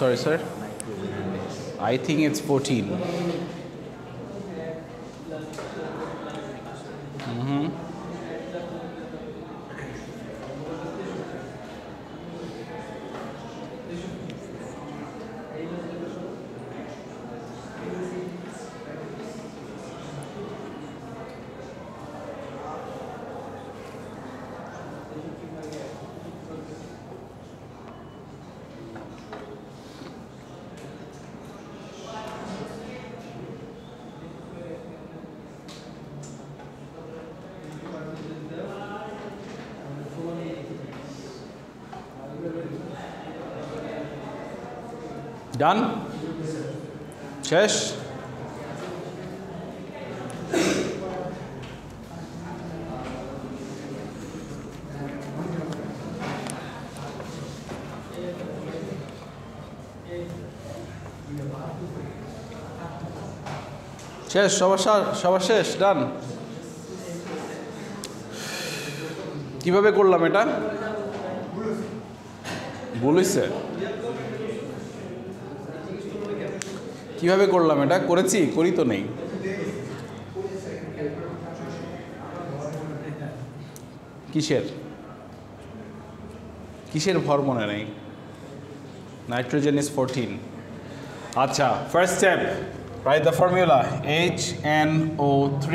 Sorry, sir. I think it's 14. Done? শেষ? শেষ, সবার শেষ, ডান। কিভাবে করলাম এটা? ভুল হইছে? কিভাবে করলাম এটা? করি তো নেই। কিসের ভর মনে নেই? Nitrogen is 14। আচ্ছা, first step, write the formula HNO3,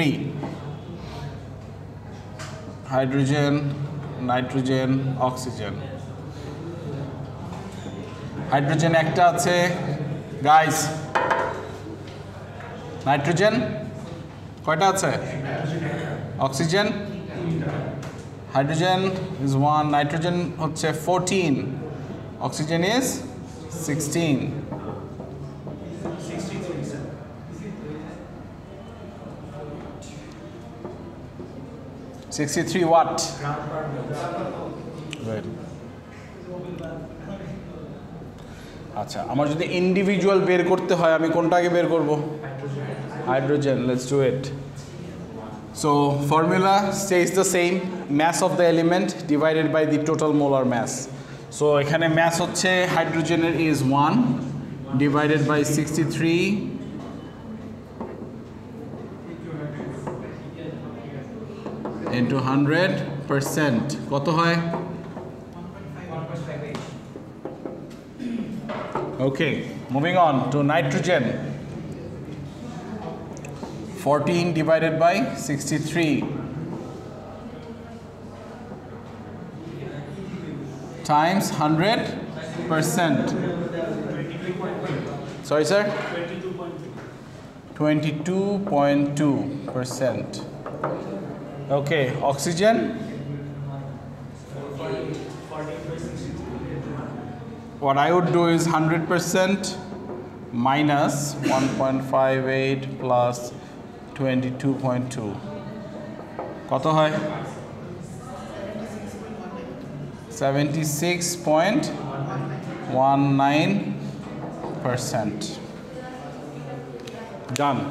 hydrogen, nitrogen, oxygen. Hydrogen একটা আছে গাইস, নাইট্রোজেন কয়টা আছে? অক্সিজেন, হাইড্রোজেন ইজ 1, নাইট্রোজেন হচ্ছে 14, অক্সিজেন ইজ 16। 63 ওয়াট? আচ্ছা, আমার যদি ইন্ডিভিজুয়াল বের করতে হয় আমি কোনটা আগে বের করব? Hydrogen. Let's do it. So formula stage the same, mass of the element divided by the total molar mass. So এখানে mass হচ্ছে হাইড্রোজেনের is 1 divided by 63 into 100%, কত হয়? Okay, moving on to nitrogen. 14 divided by 63. times 100%. Sorry, sir? 22.2%. Okay, oxygen? What I would do is 100% minus 1.58 plus 22.2. কত হয়? 76.19%. Done.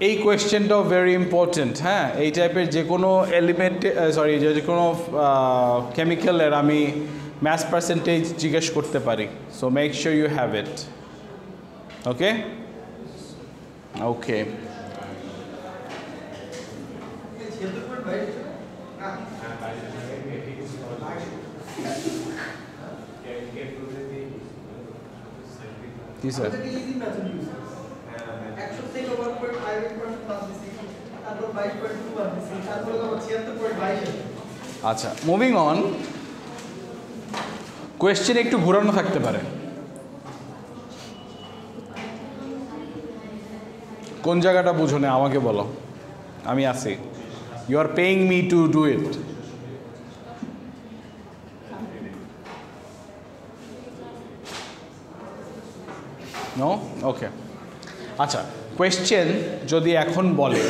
এই কোয়েশ্চেনটাও very important. হ্যাঁ, এই টাইপের যে কোনো এলিমেন্ট যে কোনো কেমিক্যালের আমি mass percentage জিজ্ঞেস করতে পারি। So make sure you have it. Okay? Okay. কি স্যার? আচ্ছা, মুভিং অন। কোয়েশ্চেন একটু ঘুরানো থাকতে পারে। কোন জায়গাটা বুঝো না আমাকে বলো, আমি আছি। You are paying me to do it. No? Okay, আচ্ছা। কোয়েশ্চেন যদি এখন বলে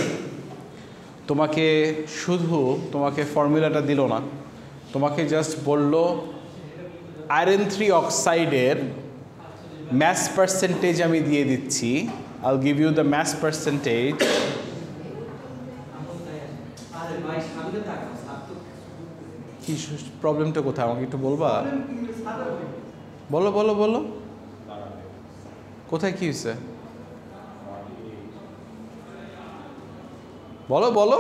তোমাকে তোমাকে ফর্মুলাটা দিল না, তোমাকে জাস্ট বললো আয়রন 3 অক্সাইডের ম্যাস পার্সেন্টেজ আমি দিয়ে দিচ্ছি, I'll give you the mass percentage. কি প্রবলেমটা কোথায় আমাকে একটু বলবা? বলো বলো বলো, কোথায় কি হয়েছে বলো বলো।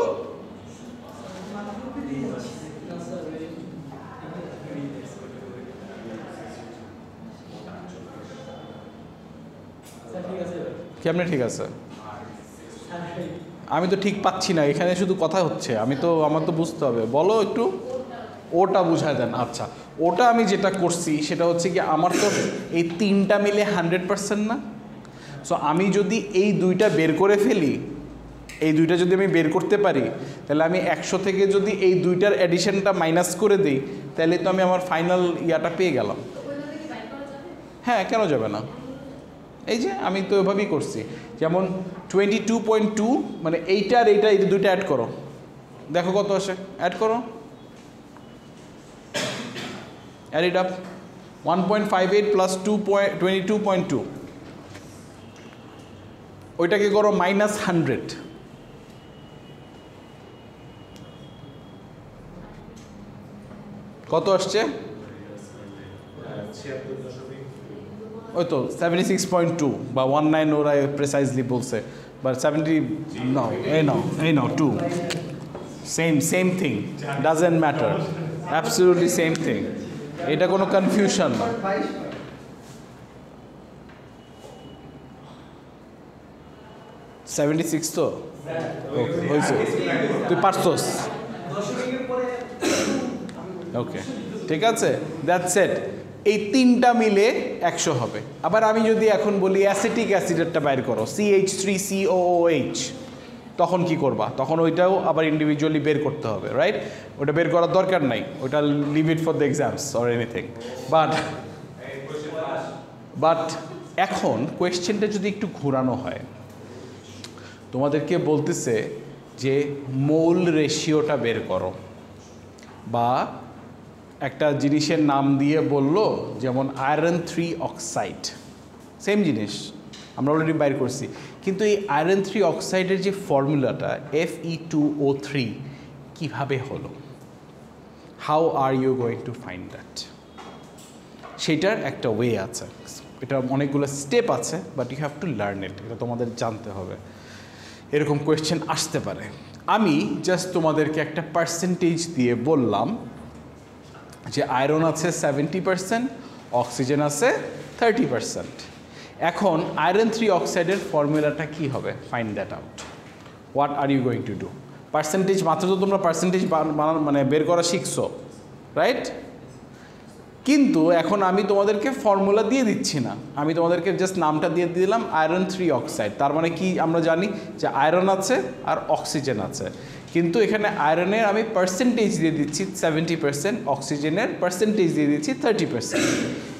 কেমনে ঠিক আছে? আমি তো ঠিক পাচ্ছি না, এখানে শুধু কথা হচ্ছে, আমার তো বুঝতে হবে। বলো একটু, ওটা বুঝায় দেন। আচ্ছা, ওটা আমি যেটা করছি সেটা হচ্ছে কি, আমার তো এই তিনটা মিলে 100% না। সো আমি যদি এই দুইটা বের করে ফেলি, এই দুইটা যদি আমি বের করতে পারি, তাহলে আমি 100 থেকে যদি এই দুইটার অ্যাডিশনটা মাইনাস করে দিই, তাহলে তো আমি আমার ফাইনাল ইয়াটা পেয়ে গেলাম। হ্যাঁ, কেন যাবে না? এই যে আমি তো এভাবেই করছি। যেমন 22.2 মানে এইটা আর এইটা, এই দুইটা অ্যাড করো, দেখো কত আসে। অ্যাড করো, অ্যাড ইট আপ। 1.58 প্লাস 22.2, ওইটাকে করো মাইনাস 100। কত আসছে? ওই তো 76.2 বা 19, ওরা প্রেসাইজলি বলছে, বাট 70 নাও, এই নাও 2, same thing, doesn't matter, absolutely same thing. এটা কোনো কনফিউশন না। তো হয়েছে, তুই পারছস। ওকে, ঠিক আছে, দ্যাটস ইট। এই তিনটা মিলে 100 হবে। আবার আমি যদি এখন বলি অ্যাসিটিক অ্যাসিডেরটা বাইর করো, CH3COOH, তখন কি করবা? তখন ওইটাও আবার ইন্ডিভিজুয়ালি বের করতে হবে, রাইট? ওটা বের করার দরকার নাই, ওটা leave it for the exams or anything. But এখন কোয়েশ্চেনটা যদি একটু ঘোরানো হয়, তোমাদেরকে বলতেছে যে মোল রেশিওটা বের করো, বা একটা জিনিসের নাম দিয়ে বলল, যেমন আয়রন 3 অক্সাইড, সেম জিনিস আমরা অলরেডি বাইর করছি, কিন্তু এই আয়রন 3 অক্সাইডের যে ফর্মুলাটা Fe2O3 কিভাবে হলো, how are you going to find that? সেটার একটা ওয়ে আছে, এটা অনেকগুলো স্টেপ আছে, but you have to learn it, এটা তোমাদের জানতে হবে। এরকম কোয়েশ্চেন আসতে পারে। আমি জাস্ট তোমাদেরকে একটা পার্সেন্টেজ দিয়ে বললাম যে আয়রন আছে 70%, অক্সিজেন আছে 30%। এখন আয়রন 3 অক্সাইডের ফর্মুলাটা কি হবে? Find that out. What are you going to do? Percentage মাত্র তো তোমরা পার্সেন্টেজ মানে বের করা শিখছো, রাইট? কিন্তু এখন আমি তোমাদেরকে ফর্মুলা দিয়ে দিচ্ছি না, আমি তোমাদেরকে জাস্ট নামটা দিয়ে দিলাম আয়রন 3 অক্সাইড। তার মানে কি আমরা জানি যে আয়রন আছে আর অক্সিজেন আছে, কিন্তু এখানে আয়রনের আমি পার্সেন্টেজ দিয়ে দিচ্ছি 70%, অক্সিজেনের পার্সেন্টেজ দিয়ে দিচ্ছি 30%।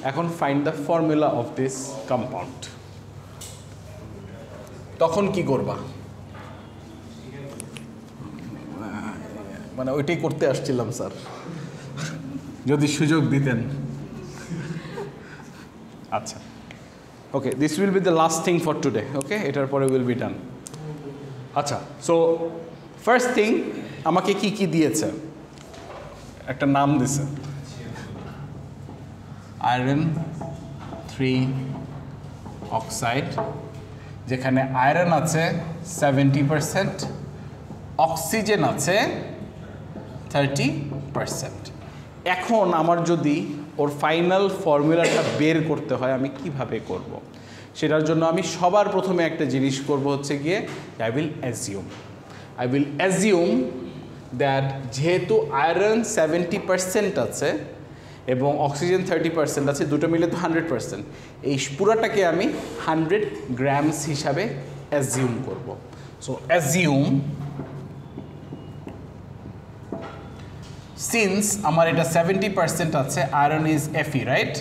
এখন find the formula of this compound. তখন কি করবা? মানে ওইটাই করতে আসছিলাম স্যার, যদি সুযোগ দিতেন। আচ্ছা, okay, this will be the last thing for today. Okay, এটার পরে উইল বি ডান। আচ্ছা, সো ফার্স্ট থিং আমাকে কি কি দিয়েছে, একটা নাম দিছে, আয়রন 3 অক্সাইড, যেখানে আয়রন আছে 70%, অক্সিজেন আছে 30%। এখন আমার যদি ওর ফাইনাল ফর্মুলাটা বের করতে হয় আমি কিভাবে করব? সেটার জন্য আমি সবার প্রথমে একটা জিনিস করব, হচ্ছে গিয়ে আই উইল অ্যাজিউম দ্যাট যেহেতু আয়রন 70% আছে এবং অক্সিজেন 30% আছে, দুটো মিলে তো 100%, এই পুরাটাকে আমি 100 গ্রামস হিসাবে অ্যাজিউম করব। সো অ্যাজিউম, সিন্স আমার এটা 70% আছে, আয়রন ইজ Fe, রাইট?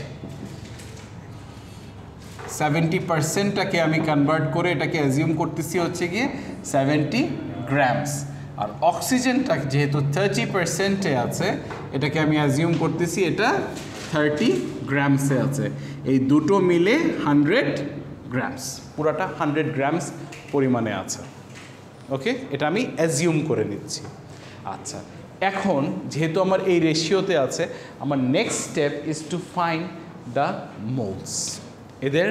70%টাকে আমি কনভার্ট করে এটাকে অ্যাজিউম করতেছি হচ্ছে গিয়ে 70 গ্রামস, আর অক্সিজেনটা যেহেতু 30%-এ আছে এটাকে আমি অ্যাজিউম করতেছি এটা 30 গ্রামসে আছে। এই দুটো মিলে 100 গ্রামস, পুরাটা 100 গ্রামস পরিমাণে আছে। ওকে, এটা আমি অ্যাজিউম করে নিচ্ছি। আচ্ছা, এখন যেহেতু আমার এই রেশিওতে আছে, আমার next step is to find the moles. এদের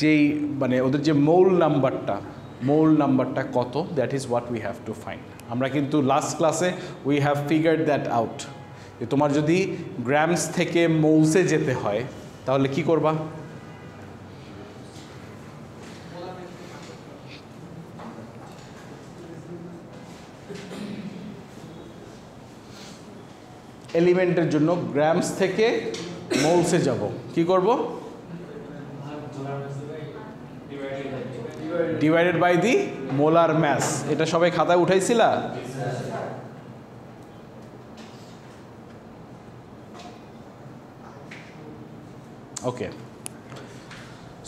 যেই মানে ওদের যে মৌল নাম্বারটা কত, that is what we have to find. আমরা কিন্তু লাস্ট ক্লাসে we have figured that out. তোমার যদি গ্রামস থেকে মোলসে যেতে হয় তাহলে কি করবা? এলিমেন্টের জন্য গ্রামস থেকে মোলসে যাব, কি করব? Divided by the molar mass. এটা সবাই খাতায় উঠাইছিলা? ওকে,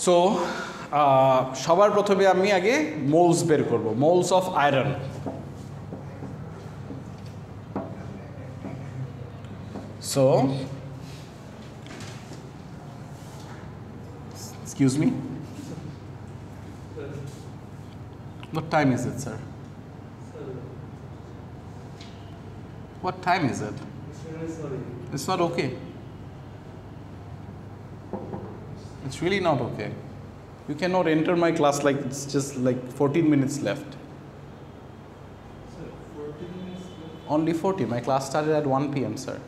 সো সবার প্রথমে আমি আগে মোলস বের করব, moles of iron. So, excuse me? What time is it, sir? What time is it? It's not okay. It's really not okay. You cannot enter my class like it's just like 14 minutes left. Sir, 14 minutes left? Only 40. My class started at 1 p.m., sir.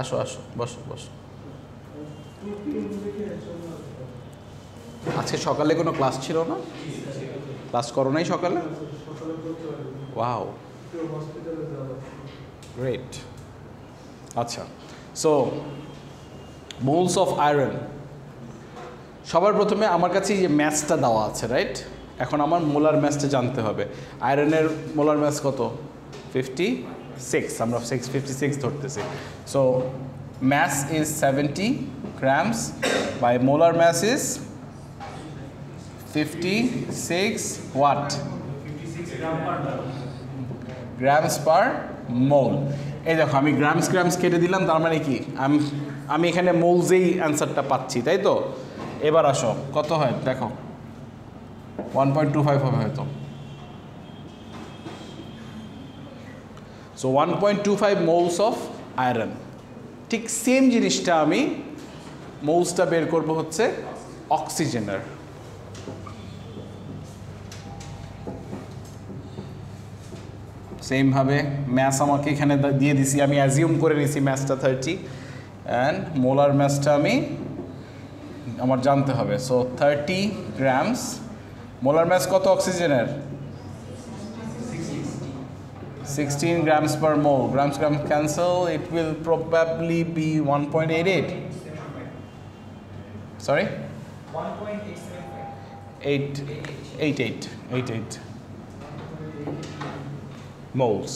আসো আসো, বসো বসো। আজকে সকালে কোনো class ছিল না? Class করো নাই সকালে? Wow, great. আচ্ছা, সো মোলস অফ আয়রন। সবার প্রথমে আমার কাছে এই যে ম্যাথসটা দেওয়া আছে, রাইট? এখন আমার মোলার ম্যাথসটা জানতে হবে। আয়রনের মোলার ম্যাথস কত? 56, আমরা 656 ধরতেছি। So mass is 70 grams by molar mass is 56 what? Grams per mole. এই দেখো আমি গ্রামস কেটে দিলাম, তার মানে কি আমি এখানে মোলসেই অ্যান্সারটা পাচ্ছি, তাই তো? এবার আসো, কত হয় দেখো, 1.25 হবে হয়তো। So 1.25 moles of iron. ঠিক সেম জিনিসটা আমি মোলসটা বের করব হচ্ছে অক্সিজেনের। সেমভাবে ম্যাস আমাকে এখানে দিয়ে দিছি, আমি অ্যাজিউম করে নিছি ম্যাসটা 30 অ্যান্ড মোলার ম্যাসটা আমি আমার জানতে হবে। সো 30 গ্রামস, মোলার মাস কত অক্সিজেনের? 16 grams per mole. Grams cancel, it will probably be 1.88. Sorry? 1.888 moles.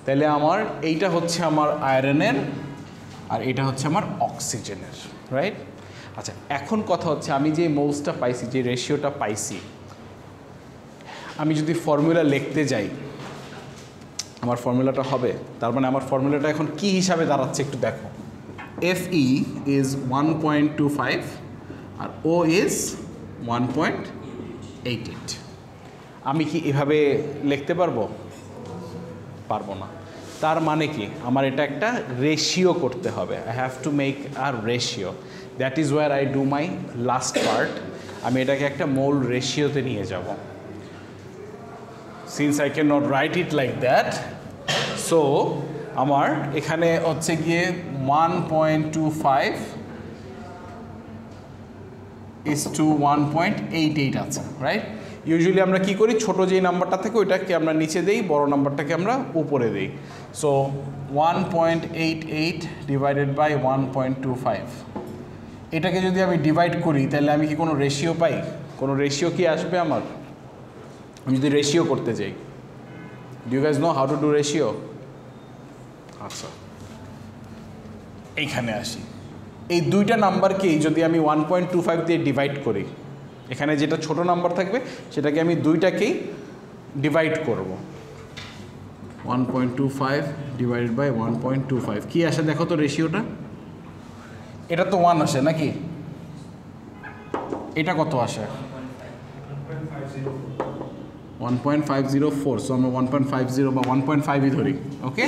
তাহলে আমার এইটা হচ্ছে আমার আয়রনের আর এটা হচ্ছে আমার অক্সিজেনের, রাইট? আচ্ছা, এখন কথা হচ্ছে আমি যে মোলসটা পাইছি, যে রেশিওটা পাইছি, আমি যদি ফর্মুলা লিখতে যাই আমার ফর্মুলাটা হবে, তার মানে আমার ফর্মুলাটা এখন কি হিসাবে দাঁড়াচ্ছে একটু দেখো। Fe is 1.25 R O is 1.88। আমি কি এভাবে লিখতে পারবো? পারবো না। তার মানে কি আমার এটা একটা রেশিও করতে হবে। I have to make a ratio, that is where I do my last part. আমি এটাকে একটা মোল রেশিওতে নিয়ে যাব। Since I cannot write it like that, so আমার এখানে হচ্ছে গিয়ে 1.25 is to 1.88 আছে, রাইট? ইউজুয়ালি আমরা কি করি, ছোট যেই নাম্বারটা থাকে ওইটাকে আমরা নিচে দেই, বড় নাম্বারটাকে আমরা উপরে দেই। সো 1.88 ডিভাইডেড বাই 1.25, এটাকে যদি আমি ডিভাইড করি তাহলে আমি কি কোনো রেশিও পাই? কোনো রেশিও কি আসবে আমার? আমি যদি রেশিও করতে যাই, do you guys know how to do ratio? আচ্ছা, এইখানে আসি। এই দুইটা নাম্বারকেই যদি আমি 1.25 দিয়ে ডিভাইড করি, এখানে যেটা ছোট নাম্বার থাকবে সেটাকে আমি দুইটাকেই ডিভাইড করব। 1.25 ডিভাইডেড বাই 1.25 কি আসে দেখো তো রেশিওটা? এটা তো 1 আসে নাকি? এটা কত আসে? 1.504। সো আমরা 1.50 বা 1.5ই ধরি, ওকে?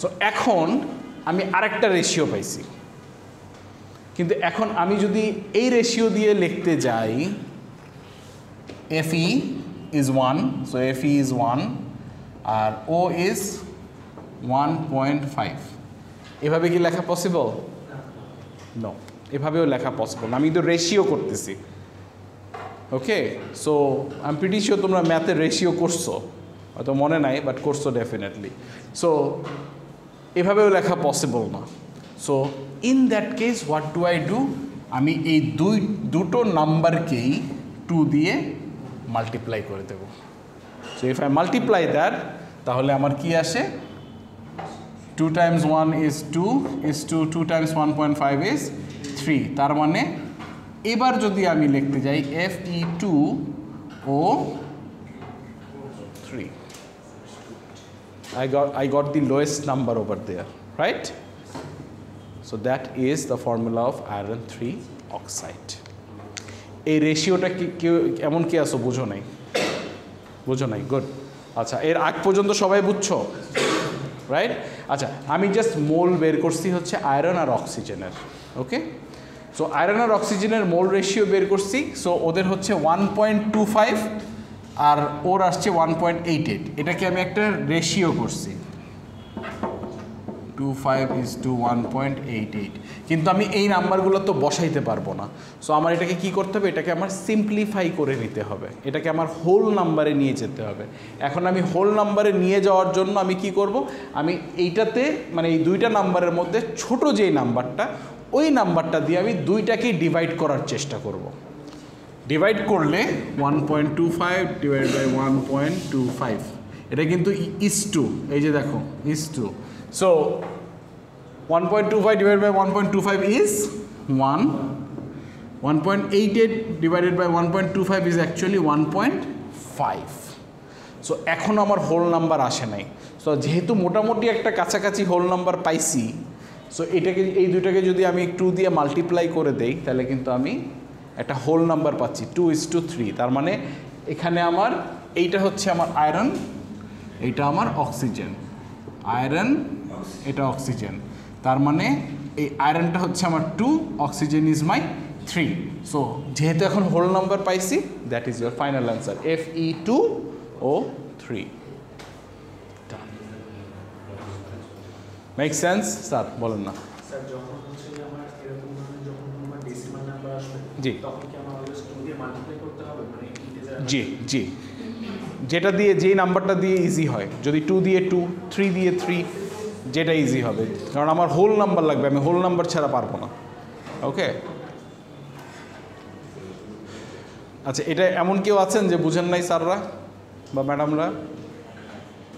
সো এখন আমি আরেকটা রেশিও পাইছি, কিন্তু এখন আমি যদি এই রেশিও দিয়ে লিখতে যাই, Fe is 1, so Fe is 1 R O is 1.5, এভাবে কি লেখা পসিবল? নো, এভাবেও লেখা পসিবল না। আমি তো রেশিও করতেছি, okay? So I am pretty sure তোমরা ম্যাথে রেশিও করছো, হয়তো মনে নাই, বাট করছো ডেফিনেটলি। সো এভাবেও লেখা পসিবল না। So in that case what do I do? আমি এই দুটো নাম্বারকেই 2 দিয়ে মাল্টিপ্লাই করে দেব। So if I multiply that, তাহলে আমার কি আসে? 2 times 1 is 2 is 2 times 1.5 is 3। তার মানে এবার যদি আমি লিখতে যাই Fe2O3, I got the lowest number over there, right? So that is the formula of iron 3 oxide. এই রেশিওটা কি এমন কি আসো বুঝো নাই? বুঝো নাই? গুড। আচ্ছা, এর আগ পর্যন্ত সবাই বুঝছো, রাইট? আচ্ছা, আমি জাস্ট মোল বের করছি হচ্ছে আয়রন আর অক্সিজেনের, ওকে? সো আয়রন আর অক্সিজেনের মোল রেশিও বের করছি। সো ওদের হচ্ছে 1.25 আর ওর আসছে 1.88। এটাকে আমি একটা রেশিও করছি, 25 is to 1.88, কিন্তু আমি এই নাম্বারগুলো তো বসাইতে পারবো না। সো আমার এটাকে কি করতে হবে? এটাকে আমার সিম্পলিফাই করে নিতে হবে, এটাকে আমার হোল নাম্বারে নিয়ে যেতে হবে। এখন আমি হোল নাম্বারে নিয়ে যাওয়ার জন্য আমি কি করব? আমি এইটাতে মানে এই দুইটা নাম্বারের মধ্যে ছোট যেই নাম্বারটা, ওই নাম্বারটা দিয়ে আমি দুইটাকেই ডিভাইড করার চেষ্টা করব। ডিভাইড করলে 1.25 ডিভাইড বাই 1.25, এটা কিন্তু ইস টু, এই যে দেখো is to. So 1.25 divided by 1.25 is 1. 1.88 divided by 1.25 is actually 1.5. So এখন আমার হোল নাম্বার আসে নাই। সো যেহেতু মোটামুটি একটা কাছাকাছি হোল নাম্বার পাইছি, সো এটাকে এই দুইটাকে যদি আমি 2 দিয়ে মাল্টিপ্লাই করে দেই, তাহলে কিন্তু আমি একটা হোল নাম্বার পাচ্ছি 2:3। তার মানে এখানে আমার এইটা হচ্ছে আমার আয়রন, এইটা আমার অক্সিজেন। আয়রন, এটা অক্সিজেন। তার মানে এই আয়রনটা হচ্ছে আমার 2, অক্সিজেন ইজ মাই 3। সো যেহেতু এখন হোল নাম্বার পাইছি, that is your final answer, Fe2O3। Make sense sir? বলেন না স্যার, যখন হচ্ছে আমার এরকম ধরনের যখন আমার ডেসিমাল নাম্বার আসবে জি তখন কি আমরা অলওয়েজ 2 দিয়ে মাল্টিপ্লাই করতে হবে মানে ইন্টিজার জি জি যেটা দিয়ে যেই নাম্বারটা দিয়ে ইজি হয় যদি 2 দিয়ে 2 3 দিয়ে 3 যেটা ইজি হবে কারণ আমার হোল নাম্বার লাগবে আমি হোল নাম্বার ছাড়া পারবো না ওকে আচ্ছা এটা এমন কেউ আছেন যে বুঝেন নাই স্যাররা বা ম্যাডামরা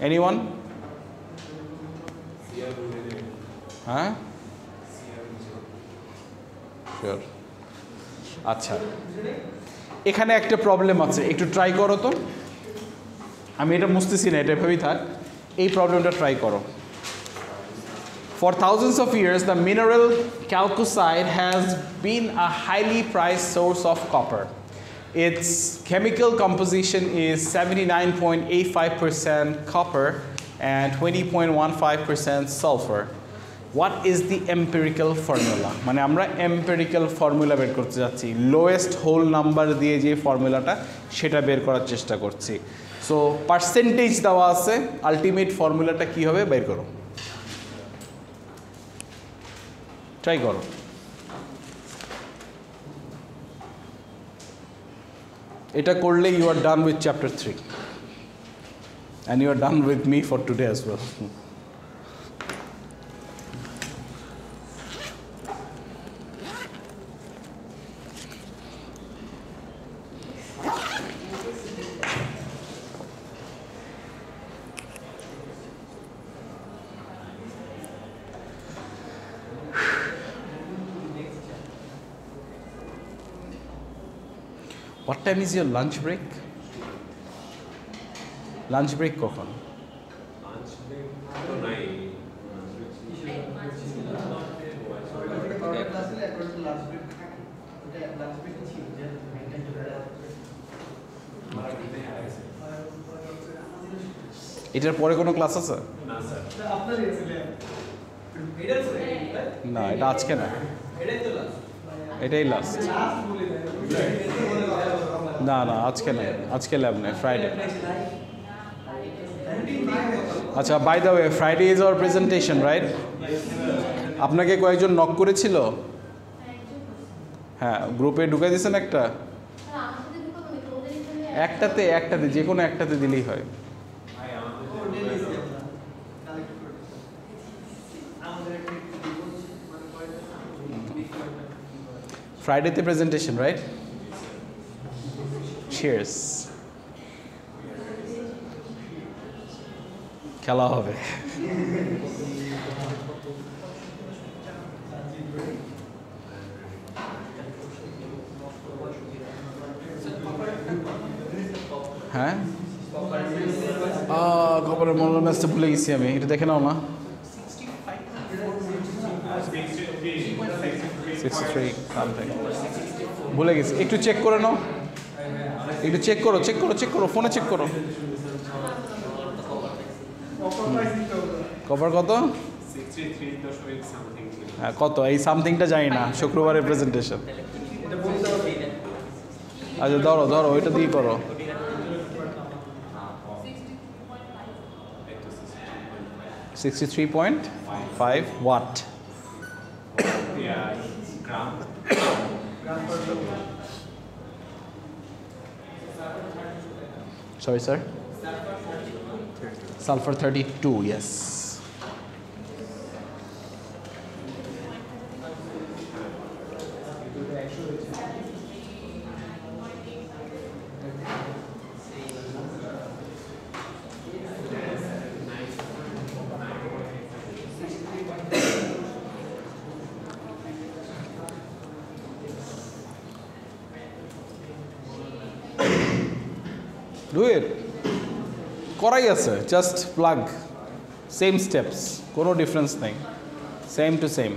এনিওয়ান হ্যাঁ শিওর আচ্ছা এখানে একটা প্রবলেম আছে একটু ট্রাই করো তো আমি এটা বুঝতেছি না এটা এভাবেই থাক এই প্রবলেমটা ট্রাই করো For thousands of years, the mineral chalcocite has been a highly prized source of copper. Its chemical composition is 79.85% copper and 20.15% sulfur. What is the empirical formula? মানে আমরা empirical formula বের করতে যাচ্ছি lowest whole number দিয়ে যে ফর্মুলাটা সেটা বের করার চেষ্টা করছি সো পার্সেন্টেজ দেওয়া আছে আলটিমেট ফর্মুলাটা কি হবে বের করো ট্রাই করো এটা করলে you are done with chapter 3 and you are done with me for today as well What time is your lunch break? Lunch break কখন? লাঞ্চ ব্রেক তো নাই এটার পরে কোনো ক্লাস আছে? না স্যার না এটা আজকে না এটাই লাস্ট না না আজকে নাই আজকে ল্যাব নেই ফ্রাইডে আচ্ছা by the way Friday is our presentation right আপনাকে কয়েকজন নক করেছিল হ্যাঁ গ্রুপে ঢুকাই দিয়েছেন একটাতে যে কোনো একটাতে দিলেই হয় ফ্রাইডেতে প্রেজেন্টেশন রাইট Cheers. খেলা হবে হ্যাঁ খবরের মূল্য ম্যাচটা ভুলে গেছি আমি এটা দেখে নাও না 63 something ভুলে গেছি একটু চেক করে নাও একটু চেক করো ফোনে চেক করো কভার কত 63.something হ্যাঁ কত এই সামথিংটা জানি না শুক্রবারের প্রেজেন্টেশন আচ্ছা ধরো ওইটা দিয়ে করো 63.5 what gram Sorry, sir? Sulfur 32, yes. Do it. করাই আছে জাস্ট প্লাগ সেম স্টেপস কোনো ডিফারেন্স নেই সেম টু সেম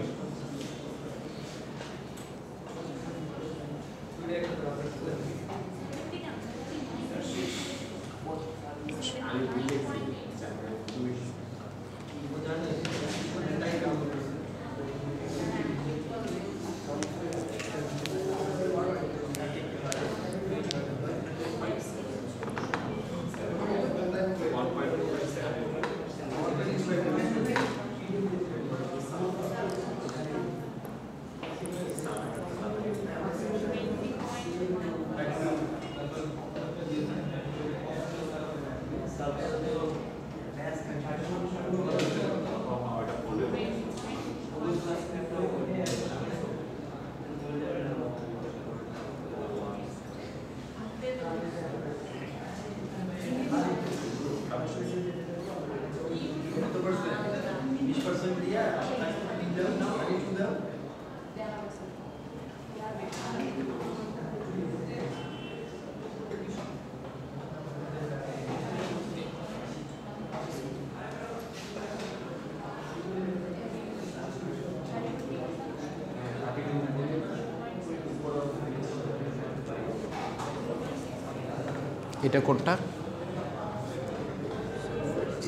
এটা কোনটা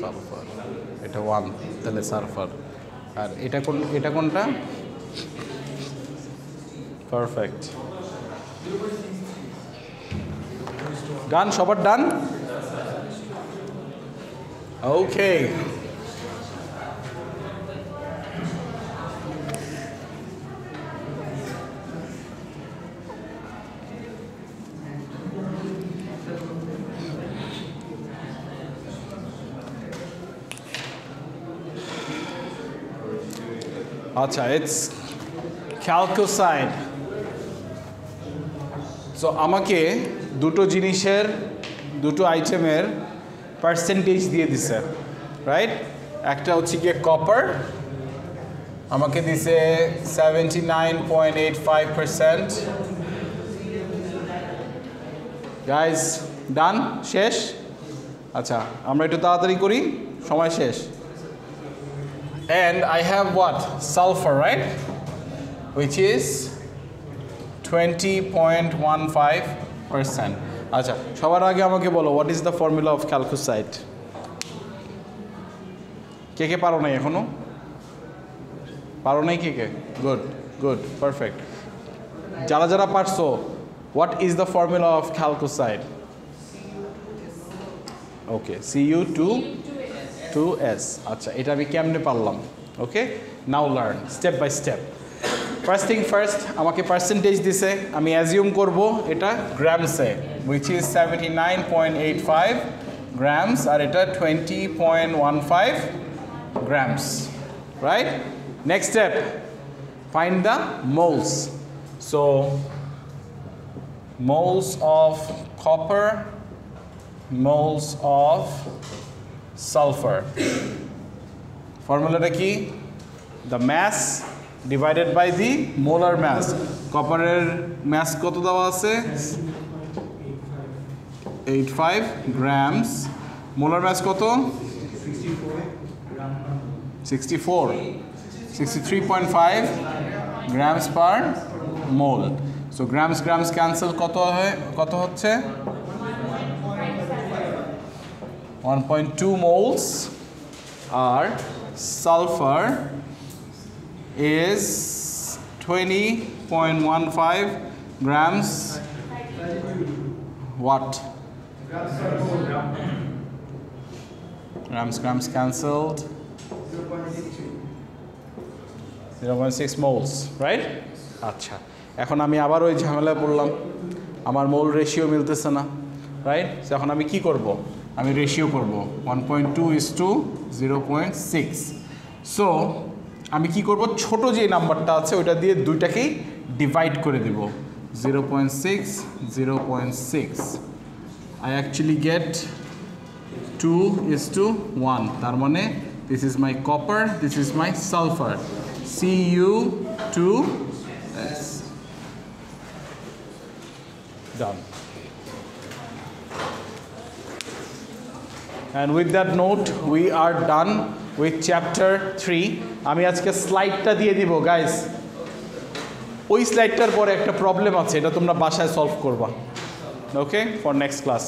সালফার এটা 1 তাহলে সালফার আর এটা কোনটা পারফেক্ট ডান সবার ডান ওকে আচ্ছা ইটস ক্যালকোসাইড সো আমাকে দুটো আইটেমের পার্সেন্টেজ দিয়ে দিছে রাইট একটা হচ্ছে গিয়ে কপার আমাকে দিছে 79.85% গাইজ ডান শেষ আচ্ছা আমরা একটু তাড়াতাড়ি করি সময় শেষ and I have what sulfur right which is 20.15%. আচ্ছা সবার আগে আমাকে বলো what is the formula of chalcocite কে পারো নাই এখনো পারো নাই কে good perfect যারা পারছো what is the formula of chalcocite okay Cu2S আচ্ছা এটা আমি কেমনে পারলাম okay now learn step by step first thing first আমাকে পার্সেন্টেজ দিছে আমি অ্যাজিউম করব এটা গ্রামসে which is 79.85 grams আর এটা 20.15 grams right next step find the moles so moles of copper moles of sulfur formula কি the mass divided by the molar mass copper এর mass কত দেওয়া আছে 85 grams molar mass কত 63.5 grams per mole so grams cancel কত হচ্ছে 1.2 moles are sulfur is 20.15 grams what grams cancelled 0.6 moles right আচ্ছা এখন আমি আবার ওই ঝামেলায় পড়লাম আমার মোল রেশিও মিলতেছে না রাইট এখন আমি কি করব আমি রেশিও করব 1.2:0.6 সো আমি কি করব ছোট যে নাম্বারটা আছে ওটা দিয়ে দুইটাকেই ডিভাইড করে দেব 0.6 I actually get 2:1 তার মানে this is my copper this is my sulfur Cu2S done and with that note we are done with chapter 3 আমি আজকে স্লাইডটা দিয়ে দিব গাইস ওই স্লাইডটার পরে একটা প্রবলেম আছে এটা তোমরা বাসায় সলভ করবা ওকে ফর নেক্সট ক্লাস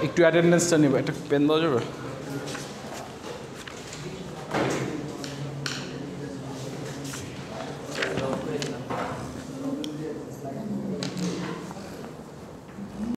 একটু অ্যাটেন্ডেন্সটা নিব একটা পেন দেওয়া যাবে